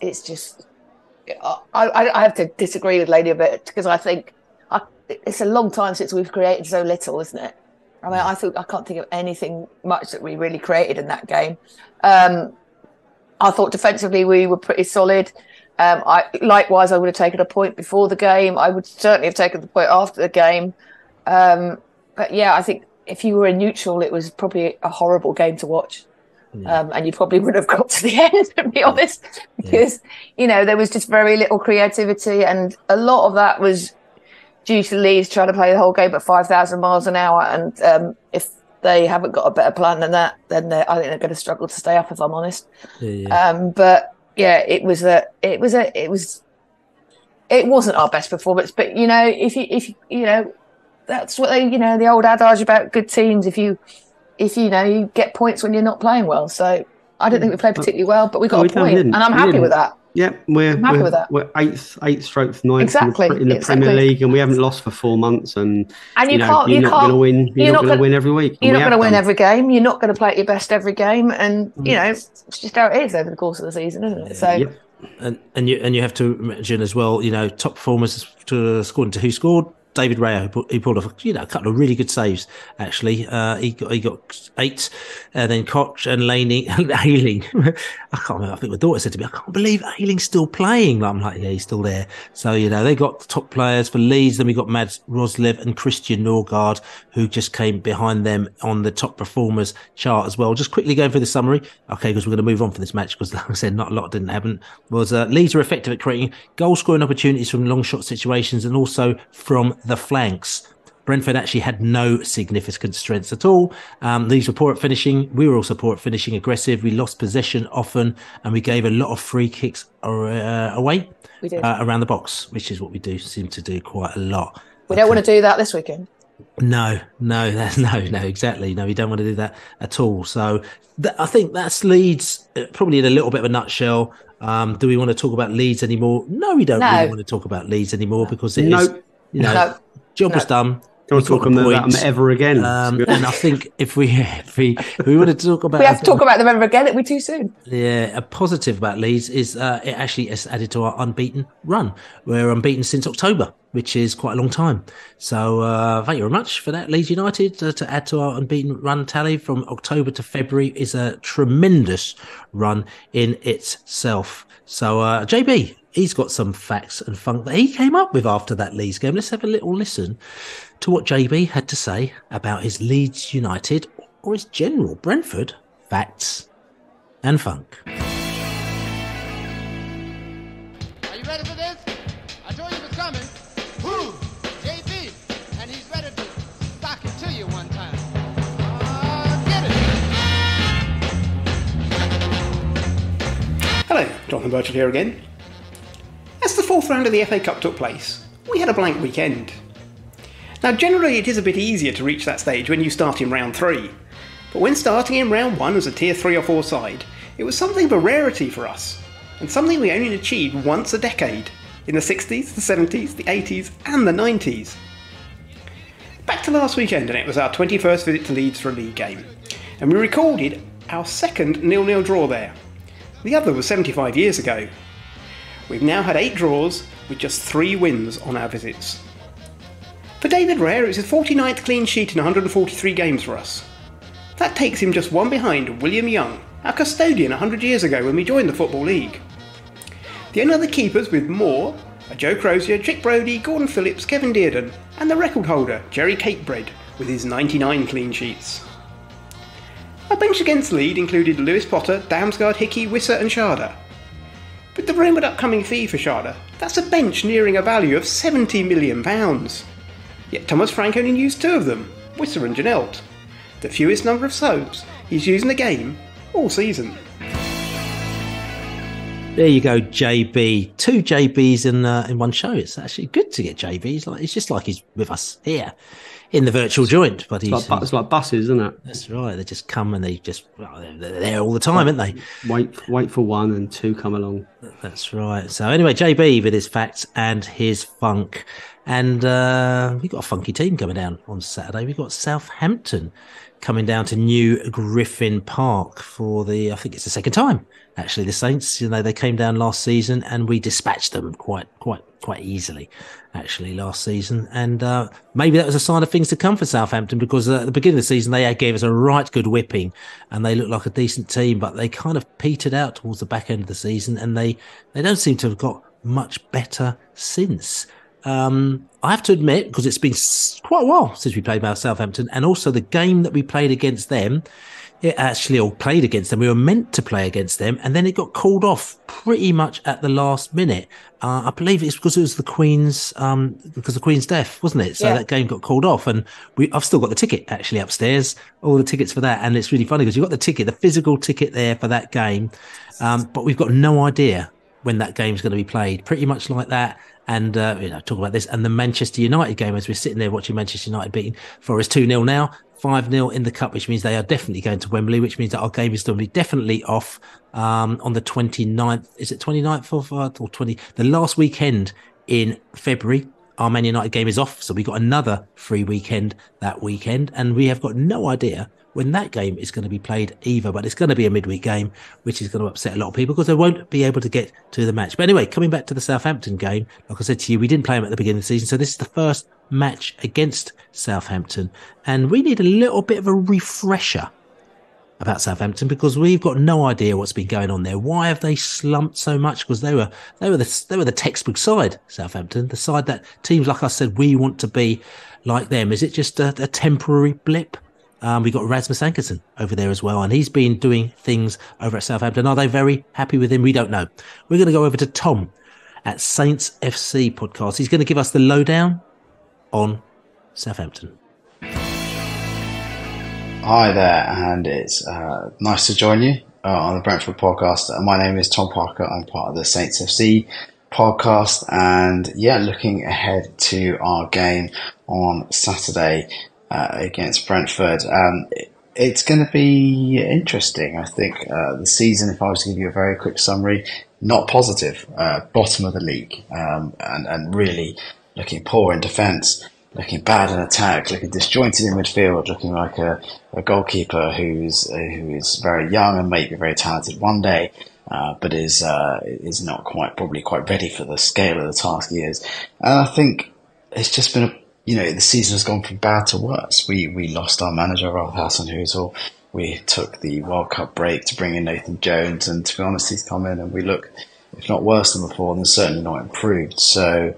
it's just, I have to disagree with Laney a bit, because I think it's a long time since we've created so little, isn't it? I mean, I can't think of anything much that we really created in that game. I thought defensively we were pretty solid. Likewise, I would have taken a point before the game. I would certainly have taken the point after the game. But yeah, I think if you were a neutral, it was probably a horrible game to watch. Yeah. And you probably would have got to the end, to be honest, because, there was just very little creativity, and a lot of that was due to Leeds trying to play the whole game at 5,000 miles an hour. And if they haven't got a better plan than that, then I think they're going to struggle to stay up, if I'm honest. But yeah, it wasn't our best performance. But if you that's what they, the old adage about good teams. If you get points when you're not playing well. So I don't think we played particularly well, but we got a point, and I'm happy with that. Yeah, we're happy with that. We're eighth, 9th exactly in the Premier League, and we haven't lost for 4 months. And you're not going to win. You're not going to win every week. You're not going to win every game. You're not going to play at your best every game, and it's just how it is over the course of the season, isn't it? So, and you have to imagine as well. Top performers according to who scored. David Raya, he pulled off a couple of really good saves. Actually, he got 8, and then Koch and Laney and Ayling. I can't remember. I think my daughter said to me, "I can't believe Ayling's still playing." I'm like, "Yeah, he's still there." So they got top players for Leeds. Then we got Mads Roslev and Christian Norgard, who just came behind them on the top performers chart as well. Just quickly going through the summary, okay, because we're going to move on from this match because, like I said, not a lot didn't happen. Leeds were effective at creating goal scoring opportunities from long shot situations and also from the flanks. Brentford actually had no significant strengths at all. Leeds were poor at finishing. We were also poor at finishing, aggressive. We lost possession often, and we gave a lot of free kicks away around the box, which is what we do seem to do quite a lot. We don't want to do that this weekend. No, exactly. No, we don't want to do that at all. So I think that's Leeds, probably in a little bit of a nutshell. Do we want to talk about Leeds anymore? No, we don't really want to talk about Leeds anymore because it is, job was done. Don't talk about them ever again. And I think if we want to talk about, we have to talk about them ever again. It'll be too soon. Yeah, a positive about Leeds is it actually is added to our unbeaten run. We're unbeaten since October, which is quite a long time. So thank you very much for that, Leeds United. To add to our unbeaten run tally from October to February is a tremendous run in itself. So JB, he's got some facts and funk that he came up with after that Leeds game. Let's have a little listen to what JB had to say about his Leeds United or his general Brentford facts and funk. Are you ready for this? I told you it was coming. Woo! JB, and he's ready to sock it to you one time. Get it! Hello, Jonathan Burchell here again. As the fourth round of the FA Cup took place, we had a blank weekend. Now generally it is a bit easier to reach that stage when you start in round 3, but when starting in round 1 as a tier 3 or 4 side, it was something of a rarity for us, and something we only achieved once a decade, in the 60s, the 70s, the 80s and the 90s. Back to last weekend, and it was our 21st visit to Leeds for a league game, and we recorded our second 0-0 draw there. The other was 75 years ago. We've now had 8 draws with just 3 wins on our visits. For David Rare, it was his 49th clean sheet in 143 games for us. That takes him just one behind William Young, our custodian 100 years ago when we joined the Football League. The only other keepers with more are Joe Crozier, Dick Brodie, Gordon Phillips, Kevin Dearden, and the record holder Jerry Cakebread with his 99 clean sheets. Our bench against Leeds included Lewis Potter, Damsgaard, Hickey, Wisser and Sharda. With the rumoured upcoming fee for Sharda, that's a bench nearing a value of £70 million. Yet Thomas Frank only used 2 of them, Wisser and Janelt, the fewest number of subs he's used in the game all season. There you go, JB. 2 JBs in one show. It's actually good to get JBs. It's just like he's with us here in the virtual joint. But it's like buses, isn't it? That's right. They just come and they're there all the time, aren't they? Wait for 1 and 2 come along. That's right. So anyway, JB with his facts and his funk. And we've got a funky team coming down on Saturday. We've got Southampton coming down to New Griffin Park for I think it's the second time, actually, the Saints. They came down last season and we dispatched them quite easily, actually, last season. And maybe that was a sign of things to come for Southampton, because at the beginning of the season, they gave us a right good whipping and they looked like a decent team, but they kind of petered out towards the back end of the season and they don't seem to have got much better since. I have to admit, because it's been quite a while since we played about Southampton, and also the game that we played against them, we were meant to play against them, and then it got called off pretty much at the last minute. I believe it's because it was the Queen's death, wasn't it? So that game got called off, and I've still got the ticket actually upstairs, all the tickets for that, and it's really funny because you've got the ticket, the physical ticket there for that game, but we've got no idea when that game's going to be played, pretty much like that. And, talk about this and the Manchester United game as we're sitting there watching Manchester United beating Forest 2-0 now, 5-0 in the Cup, which means they are definitely going to Wembley, which means that our game is going to be definitely off on the 29th. Is it 29th or 20? The last weekend in February, our Man United game is off. So we got another free weekend that weekend. And we have got no idea when that game is going to be played either, but it's going to be a midweek game, which is going to upset a lot of people because they won't be able to get to the match. But anyway, coming back to the Southampton game, like I said to you, we didn't play them at the beginning of the season. So this is the first match against Southampton. And we need a little bit of a refresher about Southampton because we've got no idea what's been going on there. Why have they slumped so much? Because they were the textbook side, Southampton, the side that teams like us said we want to be like them. Is it just a temporary blip? We got Rasmus Ankerson over there as well, and he's been doing things over at Southampton. Are they very happy with him? We don't know. We're going to go over to Tom at Saints FC podcast. He's going to give us the lowdown on Southampton. Hi there, and it's nice to join you on the Brentford podcast. My name is Tom Parker. I'm part of the Saints FC podcast, and looking ahead to our game on Saturday against Brentford. It's going to be interesting. I think the season, if I was to give you a very quick summary, not positive. Bottom of the league, and really looking poor in defence, looking bad in attack, looking disjointed in midfield, looking like a goalkeeper who is very young and may be very talented one day, but is not probably quite ready for the scale of the task he is. And I think it's just been the season has gone from bad to worse. We lost our manager, Ralph Hasenhüttl. We took the World Cup break to bring in Nathan Jones, and to be honest, he's come in and we look, if not worse than before, then certainly not improved. So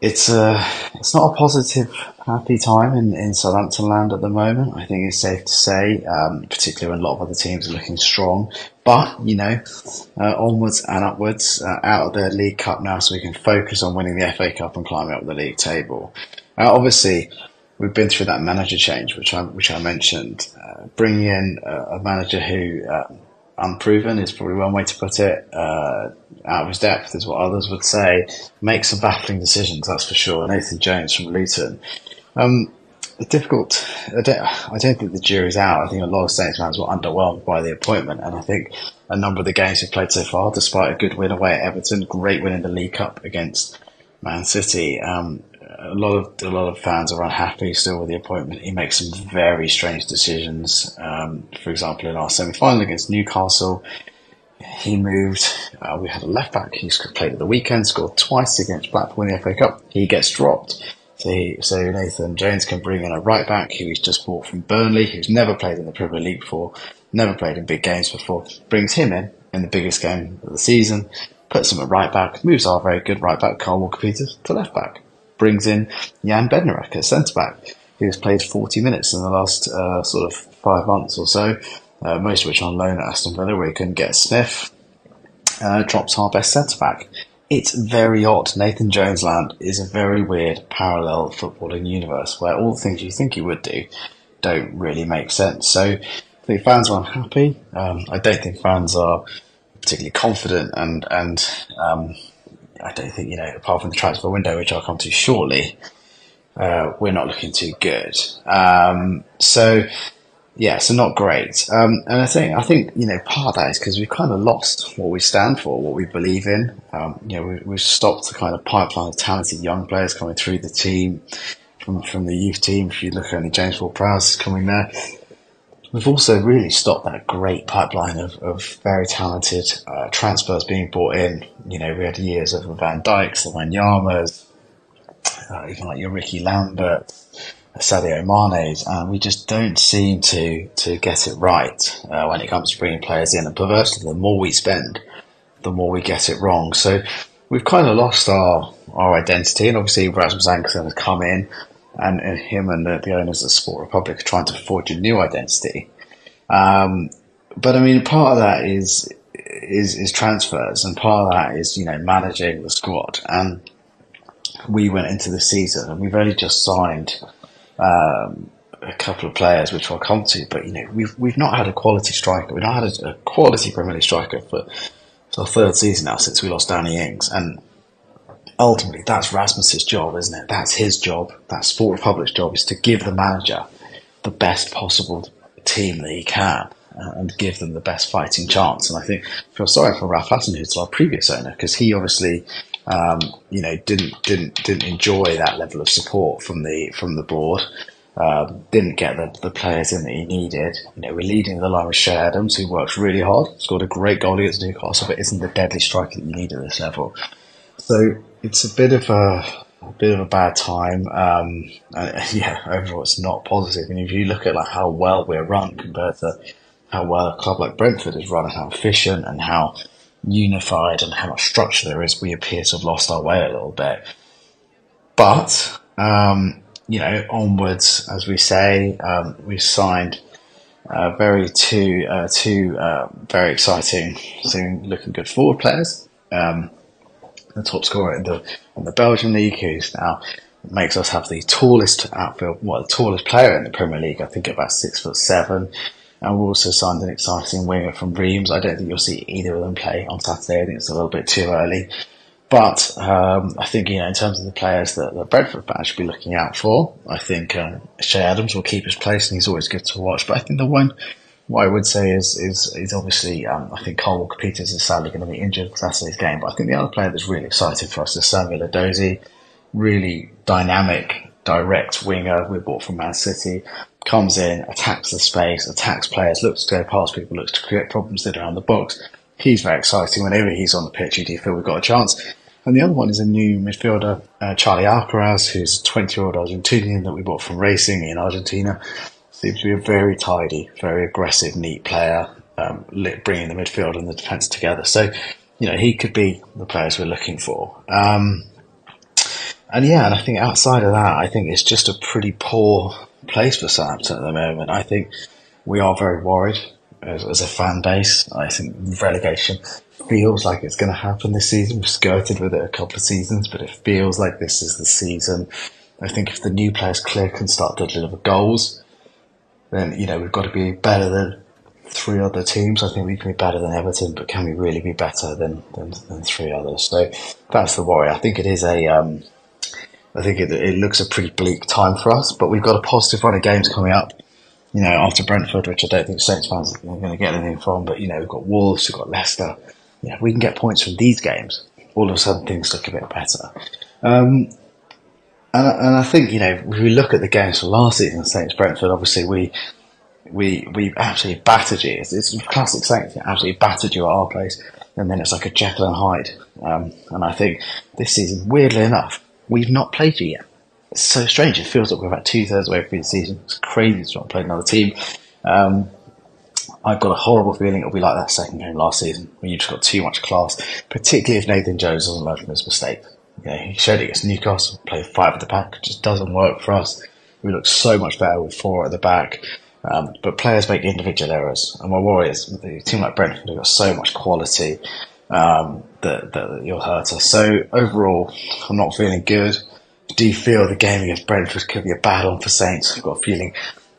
it's not a positive, happy time in Southampton land at the moment. I think it's safe to say, particularly when a lot of other teams are looking strong. But, onwards and upwards, out of the League Cup now, so we can focus on winning the FA Cup and climbing up the league table. Obviously, we've been through that manager change, which I mentioned. Bringing in a manager who, unproven is probably one way to put it, out of his depth is what others would say, makes some baffling decisions, that's for sure. Nathan Jones from Luton. Difficult. I don't think the jury's out. I think a lot of Saints fans were underwhelmed by the appointment, and I think a number of the games we've played so far, despite a good win away at Everton, great win in the League Cup against Man City, a lot of fans are unhappy still with the appointment. He makes some very strange decisions. For example, in our semi-final against Newcastle, he moved. We had a left back who played at the weekend, scored twice against Blackpool in the FA Cup. He gets dropped. So Nathan Jones can bring in a right back who he's just bought from Burnley, who's never played in the Premier League before, never played in big games before. Brings him in the biggest game of the season, puts him at right back, moves our very good right back Carl Walker-Peters to left back. Brings in Jan Bednarek at centre back, who's played 40 minutes in the last sort of 5 months or so, most of which on loan at Aston Villa, where he couldn't get Smith. Drops our best centre back. It's very odd. Nathan Jones land is a very weird parallel footballing universe where all the things you think he would do don't really make sense. So I think fans are unhappy. I don't think fans are particularly confident, and I don't think, apart from the transfer window, which I'll come to shortly, we're not looking too good. So not great. And I think part of that is because we've kind of lost what we stand for, what we believe in. We've stopped the kind of pipeline of talented young players coming through the team from the youth team. If you look, only James Ward-Prowse is coming there. We've also really stopped that great pipeline of very talented transfers being brought in. We had years of the Van Dijks, the Wanyamas, even like your Ricky Lambert, Sadio Mane's, and we just don't seem to get it right when it comes to bringing players in. And perversely, the more we spend, the more we get it wrong. So we've kind of lost our identity, and obviously Rasmus Ankersen has come in, and him and the owners of Sport Republic are trying to forge a new identity. But I mean, part of that is transfers, and part of that is managing the squad. And we went into the season, and we've only just signed a couple of players, which I'll come to, but we've not had a quality striker. We've not had a quality Premier League striker for our third season now since we lost Danny Ings, and ultimately that's Rasmus's job, isn't it? That's his job. That's Sport Republic's job, is to give the manager the best possible team that he can and give them the best fighting chance. And I think I feel sorry for Ralph Hasenhüttl, our previous owner, because he obviously didn't enjoy that level of support from the board. Didn't get the players in that he needed. We're leading the line with Shea Adams, who works really hard, scored a great goal against Newcastle, but isn't the deadly striker that you need at this level. So it's a bit of a bad time. Overall it's not positive. And if you look at how well we're run compared to how well a club like Brentford is run, and how efficient and how unified and how much structure there is, we appear to have lost our way a little bit. But onwards, as we say, we've signed two very exciting, soon looking good forward players. The top scorer in the Belgian league, who's now makes us have the tallest the tallest player in the Premier League, I think about 6'7". And we also signed an exciting winger from Reims. I don't think you'll see either of them play on Saturday. I think it's a little bit too early. But I think, in terms of the players that Brentford fans should be looking out for, I think Shea Adams will keep his place, and he's always good to watch. But I think the one, what I would say is obviously, I think Carl Walker-Peters is sadly going to be injured for Saturday's game. But I think the other player that's really exciting for us is Samuel Edozie, really dynamic, direct winger we bought from Man City. Comes in, attacks the space, attacks players, looks to go past people, looks to create problems that are around the box. He's very exciting. Whenever he's on the pitch, you do feel we've got a chance. And the other one is a new midfielder, Charlie Alcaraz, who's a 20-year-old Argentinian that we bought from Racing in Argentina. Seems to be a very tidy, very aggressive, neat player, bringing the midfield and the defence together. So, he could be the players we're looking for. And I think outside of that, I think it's just a pretty poor place for Southampton at the moment. I think we are very worried as a fan base. I think relegation feels like it's going to happen this season. We've skirted with it a couple of seasons, but it feels like this is the season. I think if the new players click and start to deliver goals, then, we've got to be better than 3 other teams. I think we can be better than Everton, but can we really be better than 3 others? So that's the worry. I think it is I think it looks a pretty bleak time for us, but we've got a positive run of games coming up, after Brentford, which I don't think Saints fans are going to get anything from, but, we've got Wolves, we've got Leicester. We can get points from these games. All of a sudden, things look a bit better. And I think, if we look at the games from last season, Saints Brentford, obviously we absolutely battered you. It's classic Saints, absolutely battered you at our place, and then it's like a Jekyll and Hyde. And I think this season, weirdly enough, we've not played you yet. It's so strange. It feels like we're about 2/3 away through the season. It's crazy to not play another team. I've got a horrible feeling it'll be like that second game last season, when you just got too much class, particularly if Nathan Jones doesn't learn from his mistake. He showed it against Newcastle, played 5 at the back. It just doesn't work for us. We look so much better with 4 at the back. But players make individual errors. And my worry is, with a team like Brentford, they've got so much quality that you'll hurt us. So overall, I'm not feeling good. Do you feel the game against Brentford could be a bad one for Saints? I've got a feeling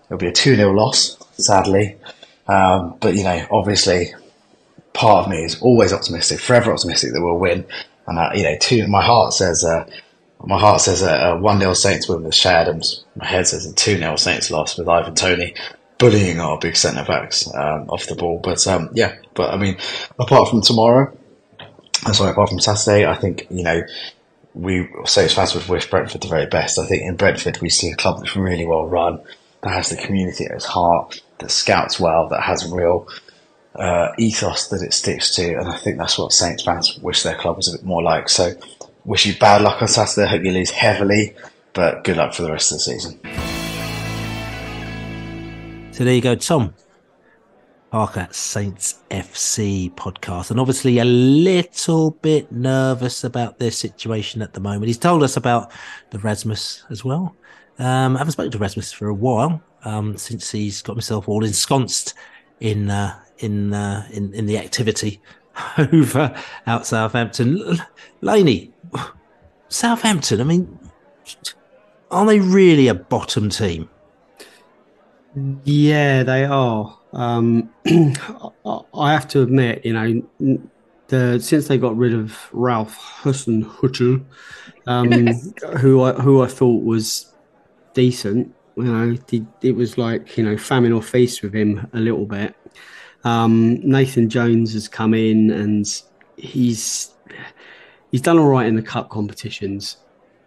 it'll be a 2-0 loss, sadly. But, obviously, part of me is always optimistic, forever optimistic that we'll win. And, my heart says a 1-0 Saints win with Shea Adams. My head says a 2-0 Saints loss with Ivan Toney bullying our big centre-backs off the ball. But, apart from Saturday, I think, we Saints fans would wish Brentford the very best. I think in Brentford we see a club that's really well run, that has the community at its heart, that scouts well, that has a real ethos that it sticks to, and I think that's what Saints fans wish their club was a bit more like. So, wish you bad luck on Saturday. I hope you lose heavily, but good luck for the rest of the season. So there you go, Tom Parker, Saints FC podcast, and obviously a little bit nervous about their situation at the moment. He's told us about the Rasmus as well. I haven't spoken to Rasmus for a while, since he's got himself all ensconced in the activity over out Southampton. Laney, Southampton, I mean, are they really a bottom team? Yeah, they are. I have to admit, since they got rid of Ralph Hasenhüttl, who I thought was decent, it was like famine or feast with him a little bit. Nathan Jones has come in and he's done all right in the cup competitions.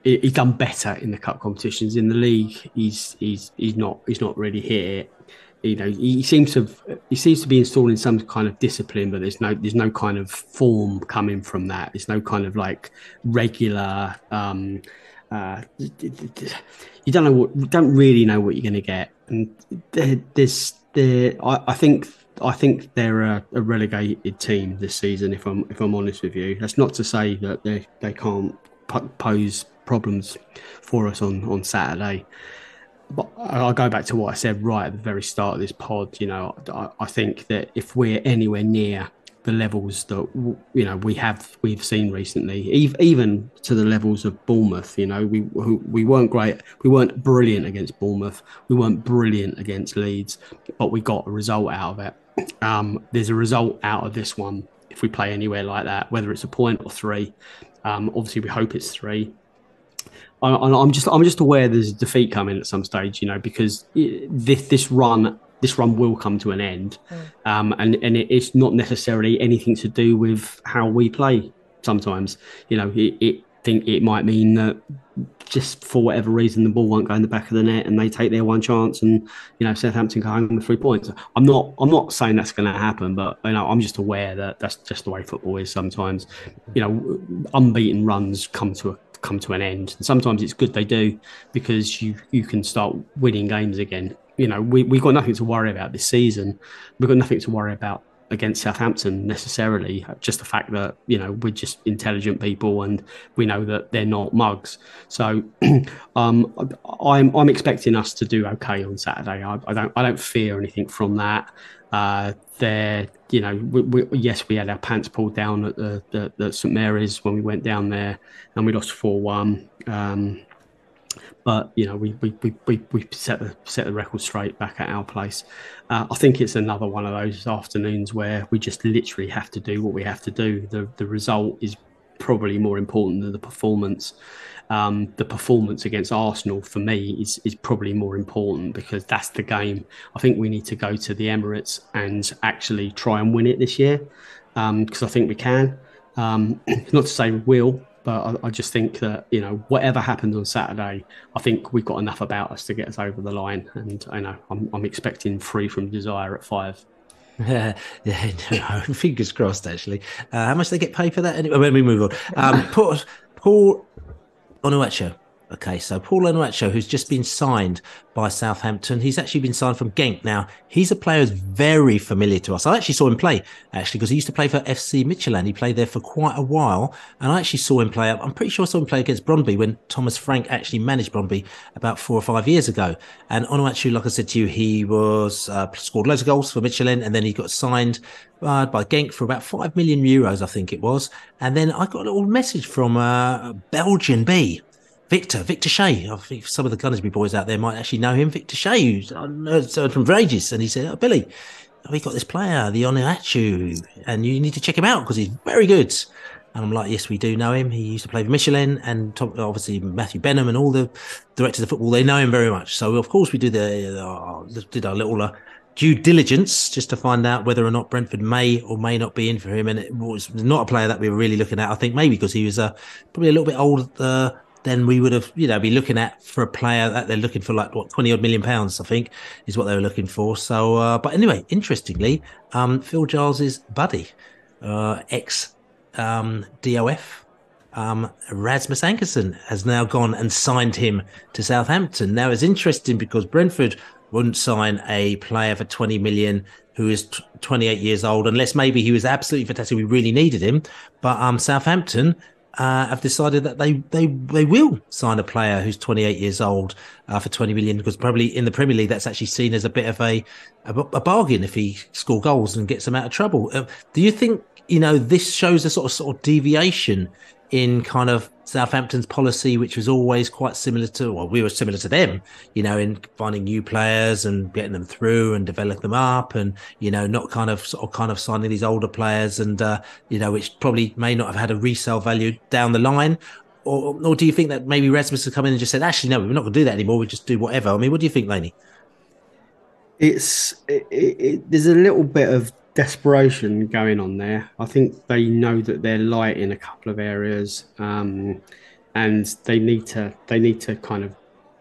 He's done better in the cup competitions. In the league, he's not really hit it. He seems to be installing some kind of discipline, but there's no kind of form coming from that. There's no kind of like regular. You don't really know what you're going to get, and I think they're a relegated team this season. If I'm honest with you, that's not to say that they can't pose problems for us on Saturday. But I'll go back to what I said right at the very start of this pod. I think that if we're anywhere near the levels that we've seen recently, even to the levels of Bournemouth, we weren't great, we weren't brilliant against Bournemouth, we weren't brilliant against Leeds, but we got a result out of it. There's a result out of this one if we play anywhere like that, whether it's a point or 3. Obviously, we hope it's 3. I'm just aware there's a defeat coming at some stage, because this run will come to an end, and it's not necessarily anything to do with how we play. Sometimes, it might mean that just for whatever reason the ball won't go in the back of the net and they take their one chance, and Southampton go home with 3 points. I'm not saying that's going to happen, but I'm just aware that that's just the way football is. Sometimes, unbeaten runs come to an end, and sometimes it's good they do, because you can start winning games again. We've got nothing to worry about this season. We've got nothing to worry about against Southampton necessarily. Just the fact that we're just intelligent people and we know that they're not mugs. So I'm expecting us to do okay on Saturday. I don't fear anything from that. Yes, we had our pants pulled down at the St Mary's when we went down there, and we lost 4-1. But we set the record straight back at our place. I think it's another one of those afternoons where we just literally have to do what we have to do. The result is probably more important than the performance. The performance against Arsenal for me is probably more important, because that's the game. I think we need to go to the Emirates and actually try and win it this year, because I think we can. Not to say we will, but I just think that whatever happens on Saturday, I think we've got enough about us to get us over the line. And I'm expecting 3 from Desire at 5. Yeah, fingers crossed. Actually, how much they get paid for that? Anyway, when we move on, Paul Onuachu. Okay, so Paul Onuachu, who's just been signed by Southampton. He's actually been signed from Genk. Now, he's a player who's very familiar to us. I actually saw him play, because he used to play for FC Midtjylland. He played there for quite a while, and I actually saw him play. I'm pretty sure I saw him play against Brøndby when Thomas Frank actually managed Brøndby about 4 or 5 years ago. And Onuachu, like I said to you, he was scored loads of goals for Midtjylland, and then he got signed by Genk for about €5 million, I think it was. And then I got a little message from Belgian B. Victor Shea. I think some of the Gunnersbury boys out there might actually know him. Victor Shea, who's heard from for ages. And he said, Billy, we got this player, the Onuachu, and you need to check him out because he's very good. And I'm like, yes, we do know him. He used to play for Michelin, and obviously Matthew Benham and all the directors of football, they know him very much. So, of course, we did our little due diligence just to find out whether or not Brentford may or may not be in for him. And it was not a player that we were really looking at. I think maybe because he was probably a little bit older then we would have, be looking at for a player that they're looking for, like, 20 odd million pounds, I think, is what they were looking for. So, but anyway, interestingly, Phil Giles's buddy, ex DOF, Rasmus Ankersen has now gone and signed him to Southampton. Now, it's interesting because Brentford wouldn't sign a player for 20 million who is 28 years old, unless maybe he was absolutely fantastic. We really needed him. But Southampton have decided that they will sign a player who's 28 years old for 20 million, because probably in the Premier League that's actually seen as a bit of a bargain if he scores goals and gets them out of trouble. Do you think this shows a sort of deviation in kind of Southampton's policy, which was always quite similar to, well, we were similar to them, in finding new players and getting them through and develop them up, and not kind of signing these older players and which probably may not have had a resale value down the line? Or do you think that maybe Rasmus has come in and just said, actually, no, we're not going to do that anymore, we just do whatever? I mean, what do you think, Laney? There's a little bit of desperation going on there. I think they know that they're light in a couple of areas, and they need to kind of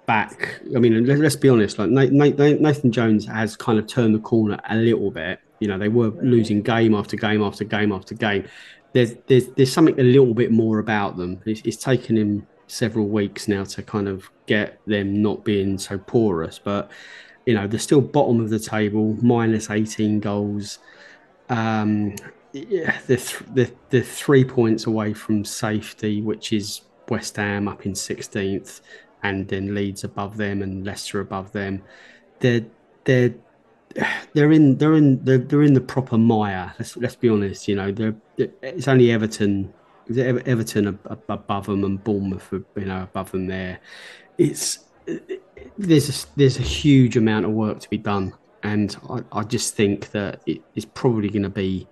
back. I mean, let's be honest. Like Nathan Jones has kind of turned the corner a little bit. They were losing game after game after game after game. There's something a little bit more about them. It's taken him several weeks now to kind of get them not being so porous, but they're still bottom of the table, minus 18 goals. They're 3 points away from safety, which is West Ham up in 16th, and then Leeds above them and Leicester above them. They're in the proper mire. Let's be honest. It's only Everton. Everton above them and Bournemouth, above them there. There's a huge amount of work to be done. And I just think that it's probably going to be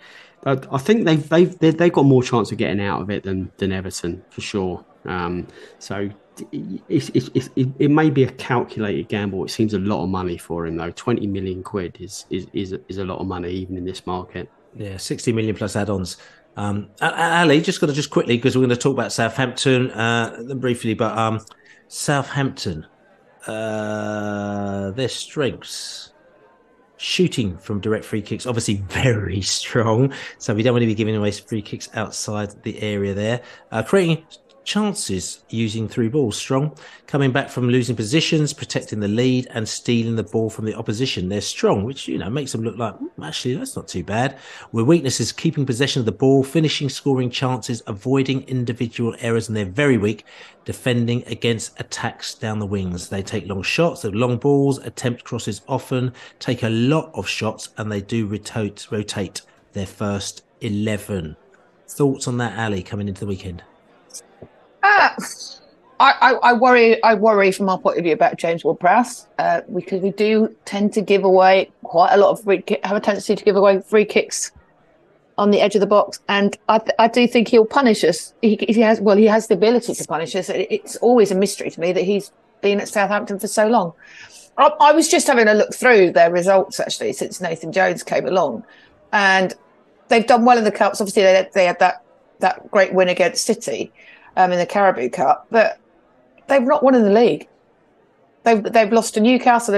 I think they've got more chance of getting out of it than Everton for sure. So it may be a calculated gamble. It seems a lot of money for him though. 20 million quid is a lot of money even in this market. Yeah, 60 million plus add-ons. Ali, just quickly because we're going to talk about Southampton briefly, but Southampton, their strengths. Shooting from direct free kicks, obviously very strong. So we don't want to be giving away free kicks outside the area there. Creating chances using through balls, strong. Coming back from losing positions, protecting the lead and stealing the ball from the opposition. They're strong, which, makes them look like, actually, that's not too bad. Where weaknesses, keeping possession of the ball, finishing, scoring chances, avoiding individual errors, and they're very weak. Defending against attacks down the wings. They take long shots, they have long balls, attempt crosses often, take a lot of shots, and they do rotate their first 11. Thoughts on that, Ali, coming into the weekend? I worry from our point of view about James Ward-Prowse because we do tend to give away quite a lot of have a tendency to give away free kicks on the edge of the box, and I do think he'll punish us. He has the ability to punish us. It's always a mystery to me that he's been at Southampton for so long. I was just having a look through their results actually since Nathan Jones came along, and they've done well in the cups. Obviously, they had that great win against City in the Carabao Cup, but they've not won in the league. They've lost to Newcastle.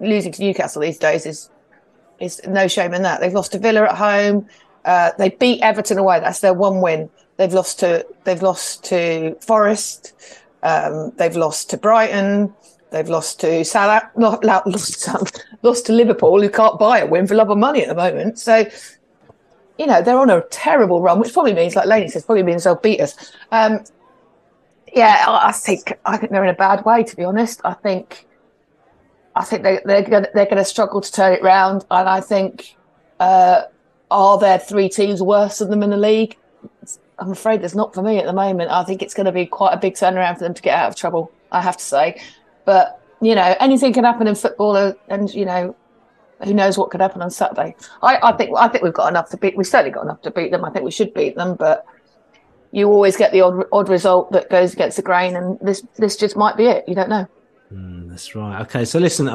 Losing to Newcastle these days is no shame in that. They've lost to Villa at home. They beat Everton away. That's their one win. They've lost to Forest. They've lost to Brighton. They've lost to lost to Liverpool, who can't buy a win for love of money at the moment. So, they're on a terrible run, which probably means, like Laney says, they'll beat us. I think they're in a bad way, to be honest. I think they're going to struggle to turn it round, and I think are there three teams worse than them in the league? I'm afraid there's not for me at the moment. I think it's going to be quite a big turnaround for them to get out of trouble, I have to say. But anything can happen in football, and who knows what could happen on Saturday. I think we've got enough to beat. We've certainly got enough to beat them. I think we should beat them, but you always get the odd result that goes against the grain, and this just might be it. You don't know. That's right. Okay, so listen,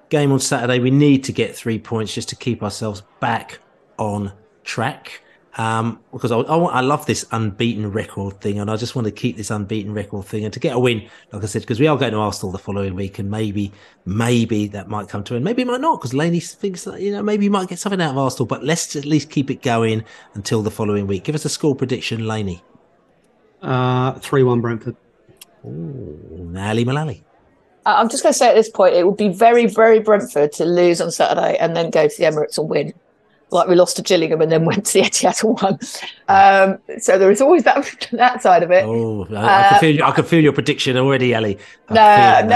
game on Saturday, we need to get 3 points just to keep ourselves back on track. Because I love this unbeaten record thing, and I just want to keep this unbeaten record thing and to get a win, like I said, because we are going to Arsenal the following week, and maybe that might come to an end. Maybe it might not, because Laney thinks that, maybe you might get something out of Arsenal, but let's at least keep it going until the following week. Give us a score prediction, Laney. 3-1 Brentford. Ali Mullaley. I'm just going to say at this point, it would be very, very Brentford to lose on Saturday and then go to the Emirates and win. Like we lost to Gillingham and then went to the Etihad and won. So there is always that side of it. Oh, I can feel your prediction already, Ali. I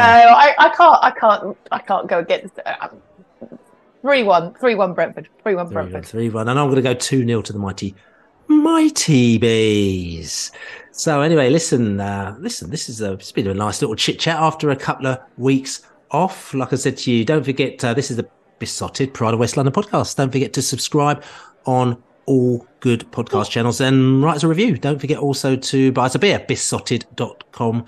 can't go against 3-1 Brentford. 3-1 Brentford. 3-1. And I'm going to go 2-0 to the mighty Bees. So anyway, listen, it's been a nice little chit chat after a couple of weeks off. Like I said to you, don't forget, this is the Beesotted Pride of West London podcast. Don't forget to subscribe on all good podcast channels and write us a review. Don't forget also to buy us a beer, beesotted.com/beer.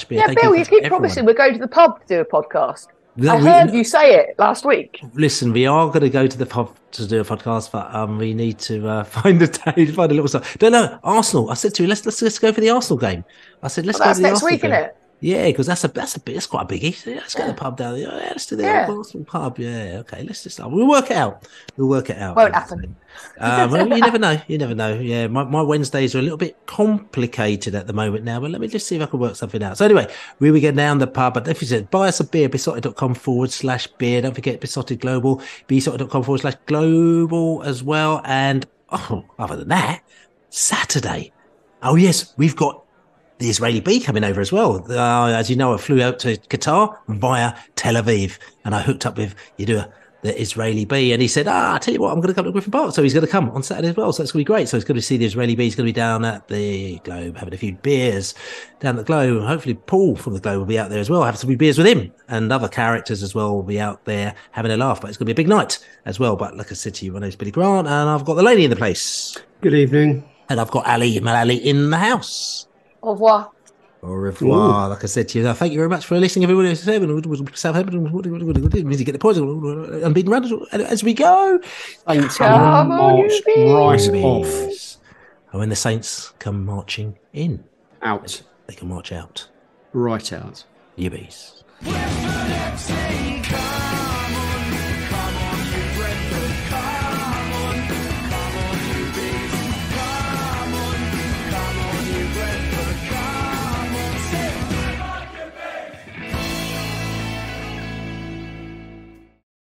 Yeah, Bill, you keep promising we're going to the pub to do a podcast. I heard you say it last week. Listen, we are going to go to the pub to do a podcast, but we need to find a day, find a little stuff. Don't know, Arsenal. I said to you, let's go for the Arsenal game. I said, let's go to the next Arsenal week, game. Isn't it? Yeah, because that's quite a biggie. So let's go to the pub down there. Yeah, let's do the Arsenal pub. Yeah, okay, let's just we'll work it out. Won't happen. Well, you never know. Yeah, my Wednesdays are a little bit complicated at the moment now, but let me just see if I can work something out. So anyway, we will get down the pub, but if you said buy us a beer, beesotted.com/beer. Don't forget Beesotted Global, beesotted.com/global as well. And other than that, Saturday. Oh yes, we've got the Israeli bee coming over as well. As you know, I flew out to Qatar via Tel Aviv, and I hooked up with the Israeli bee, and he said, I tell you what, I'm going to come to Griffin Park. So he's going to come on Saturday as well. So it's going to be great. So he's going to see the Israeli bee. He's going to be down at the Globe, having a few beers down at the Globe. And hopefully Paul from the Globe will be out there as well, have some beers with him, and other characters as well will be out there having a laugh. But it's going to be a big night as well. But like I said to you, my name's Billy Grant, and I've got the Laney in the place. Good evening. And I've got Ali Mullaley in the house. Au revoir. Au revoir. Like I said to you, thank you very much for listening, everybody. Southampton, music get the poison, Unbeaten run as we go. Saints march right off. And when the Saints come marching in, out, they can march out. Right out. You bees.